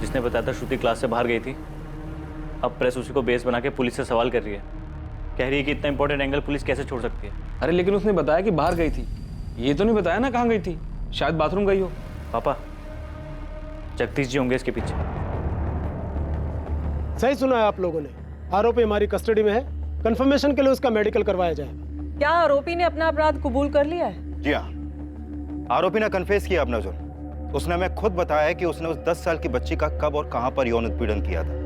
जिसने बताया था श्रुति क्लास से बाहर गई थी, अब प्रेस उसी को बेस बना के पुलिस से सवाल कर रही है। कह रही है कि इतना इंपॉर्टेंट एंगल पुलिस कैसे छोड़ सकती है। अरे लेकिन उसने बताया कि बाहर गई थी, ये तो नहीं बताया ना कहाँ गई थी। शायद बाथरूम गई हो। पापा, जगदीश जी होंगे इसके पीछे। सही सुना है आप लोगों ने। आरोपी हमारी कस्टडी में है, कंफर्मेशन के लिए उसका मेडिकल करवाया जाएगा। क्या आरोपी ने अपना अपराध कबूल कर लिया है? जी हाँ, आरोपी ने कन्फेस किया अपना जुर्म। उसने हमें खुद बताया कि उसने उस 10 साल की बच्ची का कब और कहां पर यौन उत्पीड़न किया था।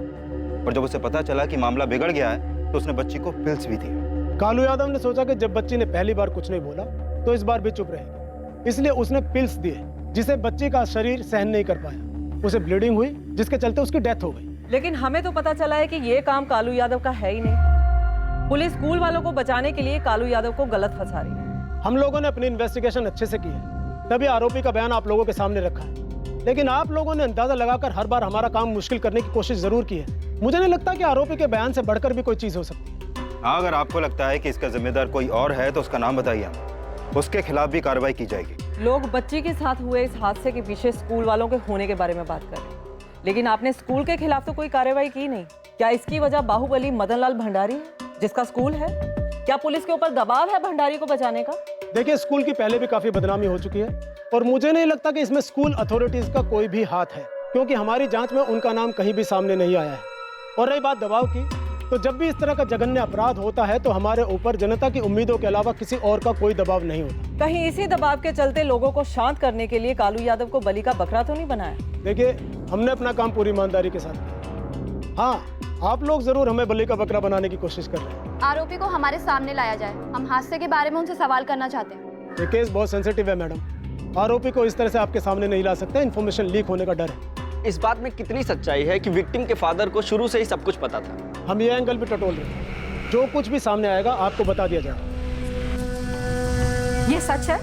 और जब उसे पता चला कि मामला बिगड़ गया है तो उसने बच्ची को पिल्स भी दी। कालू यादव ने सोचा कि जब बच्ची ने पहली बार कुछ नहीं बोला तो इस बार भी चुप रहेगी, इसलिए उसने पिल्स दिए जिसे बच्ची का शरीर सहन नहीं कर पाया। उसे ब्लीडिंग हुई जिसके चलते उसकी डेथ हो गई। लेकिन हमें तो पता चला है कि ये काम कालू यादव का है ही नहीं। पुलिस स्कूल वालों को बचाने के लिए कालू यादव को गलत फंसा रही है। हम लोगों ने अपनी इन्वेस्टिगेशन अच्छे से की है, तभी आरोपी का बयान आप लोगों के सामने रखा है। लेकिन आप लोगों ने अंदाजा लगाकर हर बार हमारा काम मुश्किल करने की कोशिश जरूर की है। मुझे नहीं लगता कि आरोपी के बयान से बढ़कर भी कोई चीज हो सकती है। हाँ, अगर आपको लगता है कि इसका जिम्मेदार कोई और है तो उसका नाम बताइए, हमें उसके खिलाफ भी कार्रवाई की जाएगी। लोग बच्ची के साथ हुए इस हादसे के पीछे स्कूल वालों के होने के बारे में बात कर रहे हैं, लेकिन आपने स्कूल के खिलाफ तो कोई कार्रवाई की नहीं। क्या इसकी वजह बाहुबली मदन लाल भंडारी है जिसका स्कूल है? क्या पुलिस के ऊपर दबाव है भंडारी को बचाने का? देखिए, स्कूल की पहले भी काफी बदनामी हो चुकी है और मुझे नहीं लगता कि इसमें स्कूल अथॉरिटीज का कोई भी हाथ है, क्योंकि हमारी जांच में उनका नाम कहीं भी सामने नहीं आया है। और रही बात दबाव की, तो जब भी इस तरह का जघन्य अपराध होता है तो हमारे ऊपर जनता की उम्मीदों के अलावा किसी और का कोई दबाव नहीं होता। कहीं इसी दबाव के चलते लोगों को शांत करने के लिए कालू यादव को बलि का बकरा तो नहीं बनाया? देखिए, हमने अपना काम पूरी ईमानदारी के साथ किया। हाँ, आप लोग जरूर हमें बलि का बकरा बनाने की कोशिश कर रहे हैं। आरोपी को हमारे सामने लाया जाए, हम हादसे के बारे में उनसे सवाल करना चाहते हैं। ये केस बहुत सेंसिटिव है मैडम, आरोपी को इस तरह से आपके सामने नहीं ला सकते, इन्फॉर्मेशन लीक होने का डर है। इस बात में कितनी सच्चाई है कि विक्टिम के फादर को शुरू से ही सब कुछ पता था? हम ये एंगल भी टटोल रहे हैं, जो कुछ भी सामने आएगा आपको बता दिया जाएगा। ये सच है?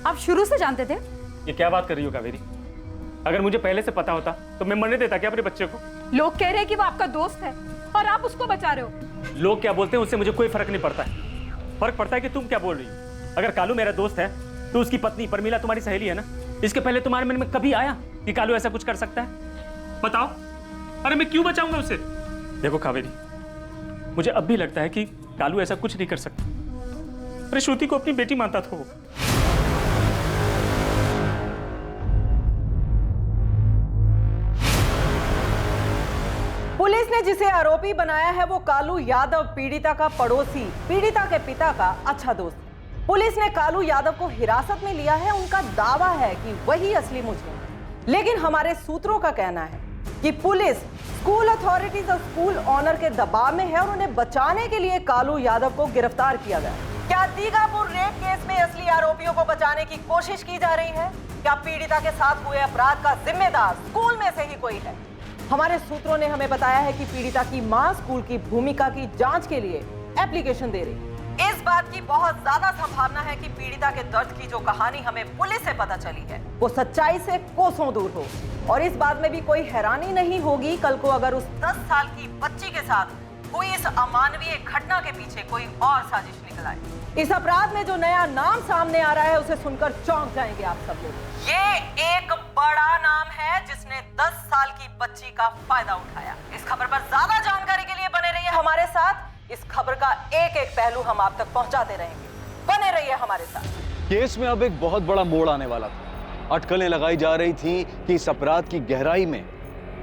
आप शुरू से जानते थे? ये क्या बात कर रही हो कावेरी? अगर मुझे पहले से पता होता तो मैं मरने देता क्या अपने बच्चे को? लोग कह रहे हैं कि वो आपका दोस्त है और आप उसको बचा रहे हो। लोग क्या बोलते हैं उससे मुझे कोई फर्क नहीं पड़ता है। फर्क पड़ता है कि तुम क्या बोल रही हो। अगर कालू मेरा दोस्त है तो उसकी पत्नी परमिला तुम्हारी सहेली है ना। इसके पहले तुम्हारे मन में कभी आया कि कालू ऐसा कुछ कर सकता है? बताओ। अरे मैं क्यों बचाऊंगा उसे? देखो कावेरी, मुझे अब भी लगता है कि कालू ऐसा कुछ नहीं कर सकता। अरे श्रुति को अपनी बेटी मानता था वो। पुलिस ने जिसे आरोपी बनाया है वो कालू यादव पीड़िता का पड़ोसी, पीड़िता के पिता का अच्छा दोस्त। पुलिस ने कालू यादव को हिरासत में लिया है। उनका दावा है कि वही असली मुजरिम है, लेकिन हमारे सूत्रों का कहना है कि पुलिस स्कूल अथॉरिटीज और स्कूल ऑनर के दबाव में है और उन्हें बचाने के लिए कालू यादव को गिरफ्तार किया गया। क्या दीघापुर रेप केस में असली आरोपियों को बचाने की कोशिश की जा रही है? क्या पीड़िता के साथ हुए अपराध का जिम्मेदार स्कूल में से ही कोई है? हमारे सूत्रों ने हमें बताया है कि पीड़िता की मां स्कूल की भूमिका की जांच के लिए एप्लीकेशन दे रही है। इस बात की बहुत ज्यादा संभावना है कि पीड़िता के दर्द की जो कहानी हमें पुलिस से पता चली है वो सच्चाई से कोसों दूर हो। और इस बात में भी कोई हैरानी नहीं होगी कल को अगर उस 10 साल की बच्ची के साथ हुई इस अमानवीय घटना के पीछे कोई और साजिश निकल आए। इस अपराध में जो नया नाम सामने आ रहा है उसे सुनकर चौंक जाएंगे आप सब लोग। ये एक बड़ा नाम है जिसने 10 साल की बच्ची का फायदा उठाया। इस खबर पर ज्यादा जानकारी के लिए बने रहिए हमारे साथ। इस खबर का एक एक पहलू हम आप तक पहुंचाते रहेंगे। बने रहिए हमारे साथ। केस में अब एक बहुत बड़ा मोड़ आने वाला था। अटकलें लगाई जा रही थी कि इस अपराध की गहराई में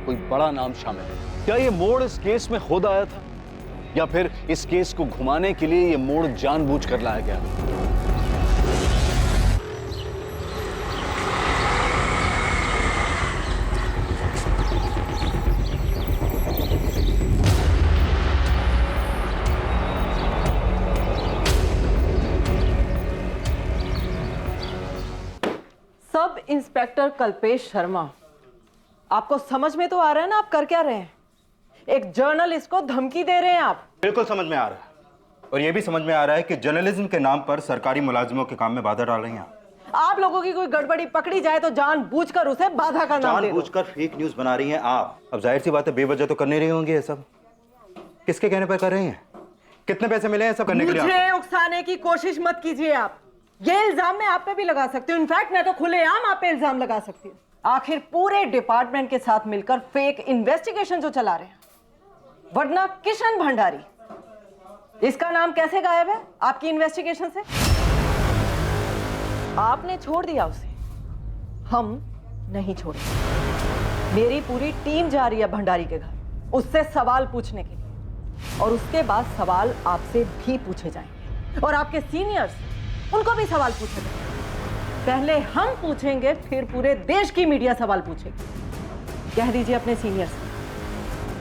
कोई बड़ा नाम शामिल है। क्या ये मोड़ इस केस में खुद आया था या फिर इस केस को घुमाने के लिए ये मोड़ जानबूझकर लाया गया? सब इंस्पेक्टर कल्पेश शर्मा, आपको समझ में तो आ रहा है ना आप कर क्या रहे हैं? एक जर्नलिस्ट को धमकी दे रहे हैं आप। बिल्कुल समझ में आ रहा है और यह भी समझ में आ रहा है कि जर्नलिज्म के नाम पर सरकारी मुलाजिमों के काम में बाधा डाल रही हैं आप लोगों की कोई गड़बड़ी पकड़ी जाए तो जानबूझकर उसे बाधा का नाम दे दो। जानबूझकर फेक न्यूज बना रही हैं आप। अब जाहिर सी बात है बेवजह तो कर नहीं रही होंगी ये सब। किसके कहने पर कर रही हैं? कितने पैसे मिले हैं सब करने के लिए? मुझे उकसाने की कोशिश मत कीजिए आप। ये इल्जाम मैं आप पे भी लगा सकती हूँ। इनफैक्ट मैं तो खुलेआम आप पे इल्जाम लगा सकती हूँ। आखिर पूरे डिपार्टमेंट के साथ मिलकर फेक इन्वेस्टिगेशन जो चला रहे हैं, वरना किशन भंडारी, इसका नाम कैसे गायब है आपकी इन्वेस्टिगेशन से? आपने छोड़ दिया उसे, हम नहीं छोड़े। मेरी पूरी टीम जा रही है भंडारी के घर उससे सवाल पूछने के लिए, और उसके बाद सवाल आपसे भी पूछे जाएंगे और आपके सीनियर्स, उनको भी सवाल पूछे जाएंगे। पहले हम पूछेंगे, फिर पूरे देश की मीडिया सवाल पूछेगी। कह दीजिए अपने सीनियर्स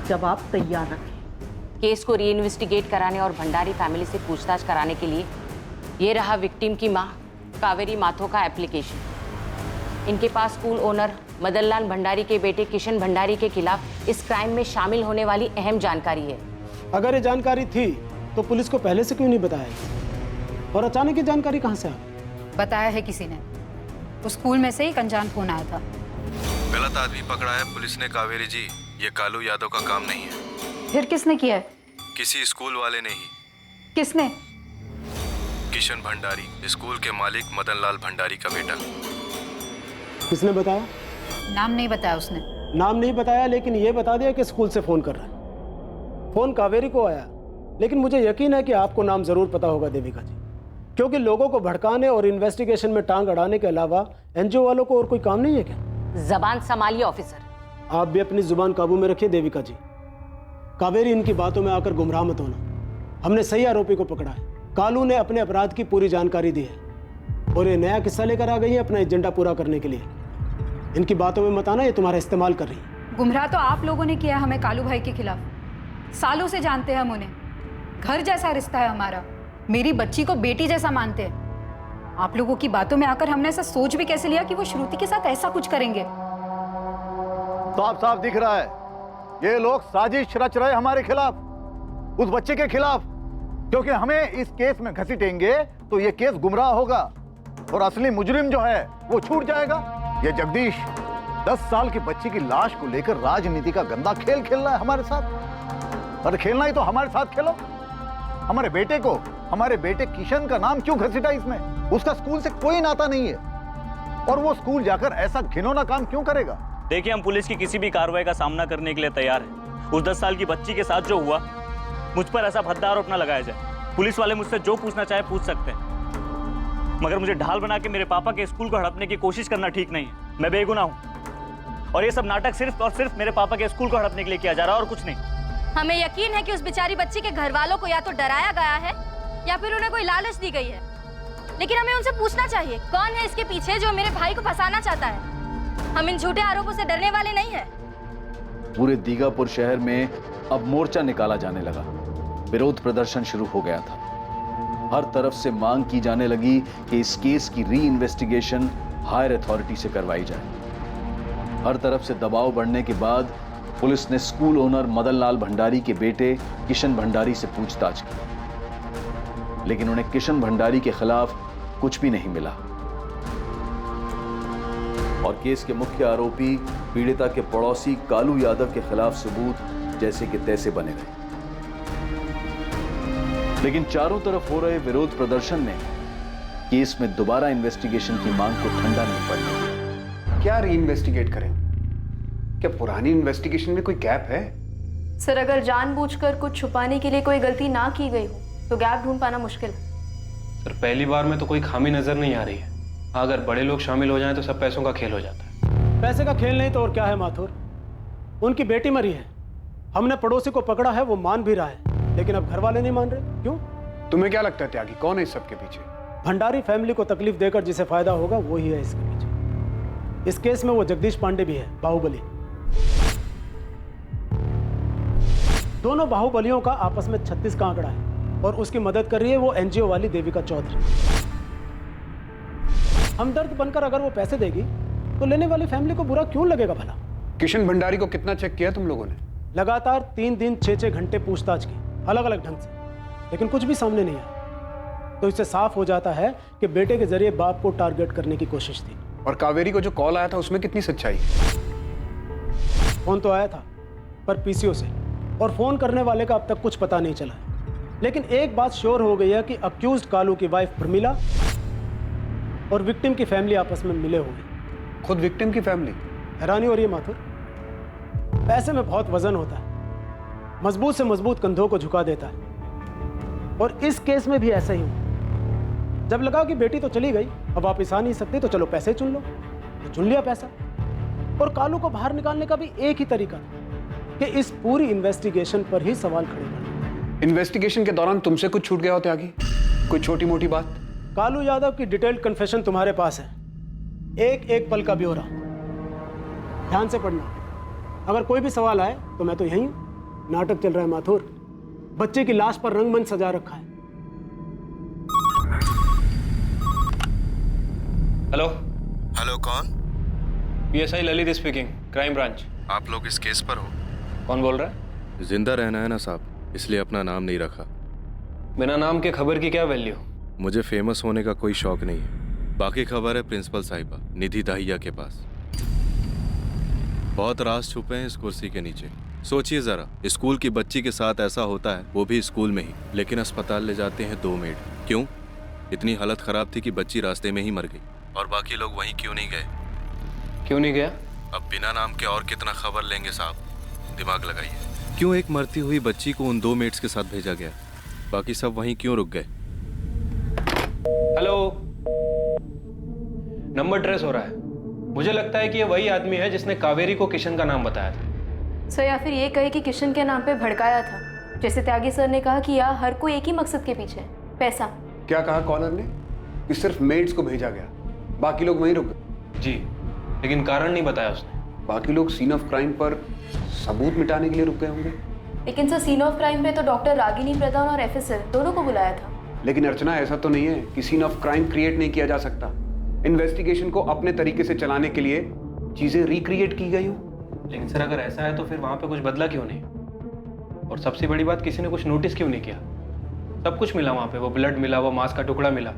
जवाब तैयार रखें। केस को री इन्वेस्टिगेट कराने और भंडारी फैमिली से पूछताछ कराने के लिए ये रहा विक्टिम की मां कावेरी माथुर का एप्लीकेशन। इनके पास स्कूल ओनर मदन लाल भंडारी के बेटे किशन भंडारी के खिलाफ इस क्राइम में शामिल होने वाली अहम जानकारी है। अगर ये जानकारी थी तो पुलिस को पहले से क्यों नहीं बताया? और अचानक ये जानकारी कहां से आ गई? बताया है किसी ने। उस स्कूल में से एक अनजान फोन आया था। गलत आदमी पकड़ा है पुलिस ने कावेरी जी। ये कालू यादव का काम नहीं है। फिर किसने किया है? किसी स्कूल वाले ने ही। किसने? किशन भंडारी, स्कूल के मालिक मदन लाल भंडारी का बेटा। किसने बताया? नाम नहीं बताया उसने। नाम नहीं बताया, लेकिन ये बता दिया कि स्कूल से फोन कर रहा है। फोन कावेरी को आया, लेकिन मुझे यकीन है कि आपको नाम जरूर पता होगा देविका जी, क्योंकि लोगों को भड़काने और इन्वेस्टिगेशन में टांग अड़ाने के अलावा एनजीओ वालों को और कोई काम नहीं है क्या? जबान संभालिए ऑफिसर। आप भी अपनी जुबान काबू में रखिए देविका जी। कावेरी इनकी बातों में आकर गुमराह मत होना। हमने सही आरोपी को पकड़ा है। कालू ने अपने अपराध की पूरी जानकारी दी है और ये नया किस्सा लेकर आ गई है अपना एजेंडा पूरा करने के लिए। इनकी बातों में मत आना, ये तुम्हारा इस्तेमाल कर रही है। गुमराह तो आप लोगों ने किया हमें कालू भाई के खिलाफ। सालों से जानते हैं हम उन्हें, घर जैसा रिश्ता है हमारा। मेरी बच्ची को बेटी जैसा मानते हैं। आप लोगों की बातों में आकर हमने ऐसा सोच भी कैसे लिया कि वो श्रुति के साथ ऐसा कुछ करेंगे? साफ साफ दिख रहा है ये लोग साजिश रच रहे हमारे खिलाफ, उस बच्चे के खिलाफ, क्योंकि हमें इस केस में घसीटेंगे तो ये केस गुमराह होगा और असली मुजरिम जो है वो छूट जाएगा। ये जगदीश 10 साल की बच्ची की लाश को लेकर राजनीति का गंदा खेल खेल रहा है हमारे साथ। और खेलना ही तो हमारे साथ खेलो। हमारे बेटे को, हमारे बेटे किशन का नाम क्यों घसीटा इसमें? उसका स्कूल से कोई नाता नहीं है और वो स्कूल जाकर ऐसा घिनौना काम क्यों करेगा? देखिए, हम पुलिस की किसी भी कार्रवाई का सामना करने के लिए तैयार हैं। उस 10 साल की बच्ची के साथ जो हुआ, मुझ पर ऐसा भद्दा आरोप न लगाया जाए। पुलिस वाले मुझसे जो पूछना चाहे पूछ सकते हैं, मगर मुझे ढाल बना के मेरे पापा के स्कूल को हड़पने की कोशिश करना ठीक नहीं है। मैं बेगुनाह हूँ और ये सब नाटक सिर्फ और सिर्फ मेरे पापा के स्कूल को हड़पने के लिए किया जा रहा है और कुछ नहीं। हमें यकीन है कि उस बेचारी बच्ची के घर वालों को या तो डराया गया है या फिर उन्हें कोई लालच दी गई है, लेकिन हमें उनसे पूछना चाहिए कौन है इसके पीछे जो मेरे भाई को फंसाना चाहता है। हम इन झूठे आरोपों से डरने वाले नहीं है। पूरे दीगापुर शहर में अब मोर्चा निकाला जाने लगा। विरोध प्रदर्शन शुरू हो गया था। हर तरफ से मांग की जाने लगी कि इस केस की री इन्वेस्टिगेशन हायर अथॉरिटी से करवाई जाए। हर तरफ से दबाव बढ़ने के बाद पुलिस ने स्कूल ओनर मदन लाल भंडारी के बेटे किशन भंडारी से पूछताछ की, लेकिन उन्हें किशन भंडारी के खिलाफ कुछ भी नहीं मिला और केस के मुख्य आरोपी पीड़िता के पड़ोसी कालू यादव के खिलाफ सबूत जैसे कि तैसे बने रहे। लेकिन चारों तरफ हो रहे विरोध प्रदर्शन ने केस में दोबारा इन्वेस्टिगेशन की मांग को ठंडा नहीं पड़ने दिया। क्या री इन्वेस्टिगेट करें? क्या पुरानी इन्वेस्टिगेशन में कोई गैप है? सर, अगर जानबूझकर कुछ छुपाने के लिए कोई गलती ना की गई हो तो गैप ढूंढ पाना मुश्किल है। सर, पहली बार में तो कोई खामी नजर नहीं आ रही है। अगर बड़े लोग शामिल हो जाएं तो सब पैसों का खेल हो जाता है। पैसे का खेल नहीं तो और क्या है माथुर? उनकी बेटी मरी है, हमने पड़ोसी को पकड़ा है, वो मान भी रहा है, लेकिन अब घर वाले नहीं मान रहे। क्यों? तुम्हें क्या लगता है त्यागी, कौन है इस सब के पीछे? भंडारी फैमिली को तकलीफ देकर जिसे फायदा होगा वो ही है इसके पीछे। इस केस में वो जगदीश पांडे भी है, बाहुबली। दोनों बाहुबलियों का आपस में 36 का आंकड़ा है और उसकी मदद कर रही है वो एनजीओ वाली देविका चौधरी। हमदर्द बनकर अगर वो पैसे देगी तो लेने वाली फैमिली को बुरा क्यों लगेगा भला? किशन भंडारी को कितना चेक किया तुम लोगों ने? लगातार 3 दिन 6-6 घंटे पूछताछ की, अलग अलग ढंग से, लेकिन कुछ भी सामने नहीं आया। तो इससे साफ हो जाता है कि बेटे के जरिए बाप को टारगेट करने की कोशिश थी। और कावेरी को जो कॉल आया था उसमें कितनी सच्चाई? फोन तो आया था पर पीसीओ से, और फ़ोन करने वाले का अब तक कुछ पता नहीं चला। लेकिन एक बात श्योर हो गई है कि अक्यूज्ड कालू की वाइफ प्रमिला और विक्टिम की फैमिली आपस में मिले हुए। खुद विक्टिम की फैमिली? हैरानी हो रही है माथुर? पैसे में बहुत वजन होता है, मजबूत से मजबूत कंधों को झुका देता है। और इस केस में भी ऐसा ही हुआ। जब लगा कि बेटी तो चली गई, अब वापिस आ नहीं सकती, तो चलो पैसे चुन लो, तो चुन लिया पैसा। और कालू को बाहर निकालने का भी एक ही तरीका कि इस पूरी इन्वेस्टिगेशन पर ही सवाल खड़े करना। इन्वेस्टिगेशन के दौरान तुमसे कुछ छूट गया हो त्यागी? कोई छोटी मोटी बात? कालू यादव की डिटेल्ड कन्फेशन तुम्हारे पास है, एक एक पल का ब्यौरा। ध्यान से पढ़ना। अगर कोई भी सवाल आए तो मैं तो यहीं हूं। नाटक चल रहा है माथुर, बच्चे की लाश पर रंगमंच सजा रखा है। हेलो। हेलो, कौन? PSI Lalit speaking, crime branch. आप लोग इस केस पर हो? कौन बोल रहा है? जिंदा रहना है ना साहब, इसलिए अपना नाम नहीं रखा। बिना नाम के खबर की क्या वैल्यू? मुझे फेमस होने का कोई शौक नहीं है। बाकी खबर है प्रिंसिपल साहिबा निधि दाहिया के पास। बहुत राज छुपे हैं इस कुर्सी के नीचे। सोचिए जरा, स्कूल की बच्ची के साथ ऐसा होता है, वो भी स्कूल में ही, लेकिन अस्पताल ले जाते हैं 2 मेड। क्यों? इतनी हालत खराब थी कि बच्ची रास्ते में ही मर गई। और बाकी लोग वहीं क्यों नहीं गए? क्यों नहीं गया? अब बिना नाम के और कितना खबर लेंगे साहब, दिमाग लगाइए। क्यों एक मरती हुई बच्ची को उन 2 मेड्स के साथ भेजा गया? बाकी सब वहीं क्यों रुक गए? हेलो, नंबर ट्रेस हो रहा है। मुझे लगता है कि ये वही आदमी है जिसने कावेरी को किशन का नाम बताया था। सर, या फिर ये कहे कि किशन के नाम पे भड़काया था, जैसे त्यागी सर ने कहा कि यहाँ हर कोई एक ही मकसद के पीछे है, पैसा। क्या कहा कॉलर ने? कि सिर्फ मेड्स को भेजा गया, बाकी लोग वहीं रुक गए? जी, लेकिन कारण नहीं बताया उसने। बाकी लोग सीन ऑफ क्राइम पर सबूत मिटाने के लिए रुक गए होंगे। लेकिन सर, सीन ऑफ क्राइम पे तो डॉक्टर रागिनी प्रधान और एफएसएल दोनों को बुलाया था। लेकिन अर्चना, ऐसा तो नहीं है कि सीन ऑफ क्राइम क्रिएट नहीं किया जा सकता। इन्वेस्टिगेशन को अपने तरीके से चलाने के लिए चीजें रिक्रिएट की गई हो। लेकिन सर, अगर ऐसा है तो फिर वहां पे कुछ बदला क्यों नहीं? और सबसे बड़ी बात, किसी ने कुछ नोटिस क्यों नहीं किया? सब कुछ मिला वहां पे, वो ब्लड मिला, वो मांस का टुकड़ा मिला।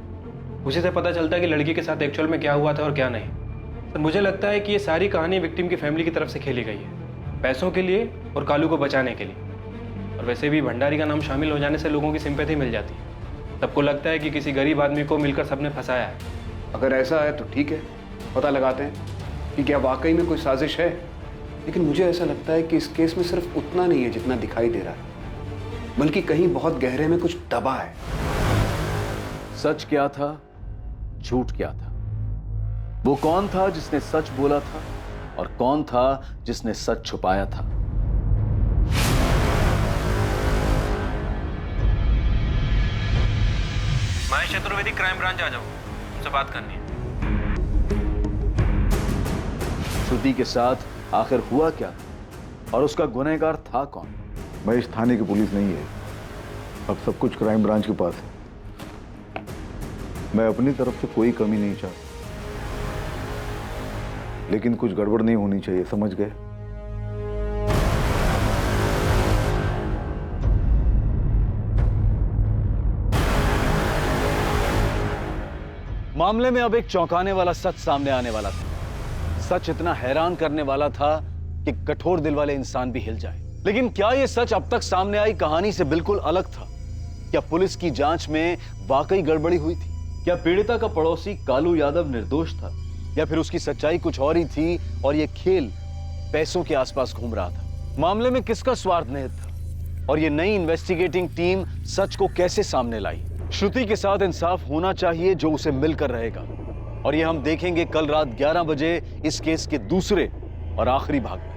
उसी से पता चलता है कि लड़की के साथ एक्चुअल में क्या हुआ था और क्या नहीं। सर, मुझे लगता है कि ये सारी कहानी विक्टिम की फैमिली की तरफ से खेली गई है, पैसों के लिए और कालू को बचाने के लिए। और वैसे भी भंडारी का नाम शामिल हो जाने से लोगों की सिंपैथी मिल जाती है। सबको लगता है कि किसी गरीब आदमी को मिलकर सबने फंसाया है। अगर ऐसा है तो ठीक है, पता लगाते हैं कि क्या वाकई में कोई साजिश है। लेकिन मुझे ऐसा लगता है कि इस केस में सिर्फ उतना नहीं है जितना दिखाई दे रहा है, बल्कि कहीं बहुत गहरे में कुछ दबा है। सच क्या था, झूठ क्या था? वो कौन था जिसने सच बोला था और कौन था जिसने सच छुपाया था? महेश चतुर्वेदी, क्राइम ब्रांच आ जाओ, मुझसे बात करनी है। श्रुति के साथ आखिर हुआ क्या और उसका गुनहगार था कौन? महेश, थाने की पुलिस नहीं है, अब सब कुछ क्राइम ब्रांच के पास है। मैं अपनी तरफ से कोई कमी नहीं चाहता, लेकिन कुछ गड़बड़ नहीं होनी चाहिए, समझ गए? मामले में अब एक चौंकाने वाला सच सामने आने वाला था। सच इतना हैरान करने वाला था कि कठोर दिल वाले इंसान भी हिल जाए। लेकिन क्या यह सच अब तक सामने आई कहानी से बिल्कुल अलग था? क्या पुलिस की जांच में वाकई गड़बड़ी हुई थी? क्या पीड़िता का पड़ोसी कालू यादव निर्दोष था, या फिर उसकी सच्चाई कुछ और ही थी और यह खेल पैसों के आसपास घूम रहा था? मामले में किसका स्वार्थ निहित था और यह नई इन्वेस्टिगेटिंग टीम सच को कैसे सामने लाई? श्रुति के साथ इंसाफ होना चाहिए जो उसे मिलकर रहेगा, और यह हम देखेंगे कल रात 11 बजे इस केस के दूसरे और आखिरी भाग में।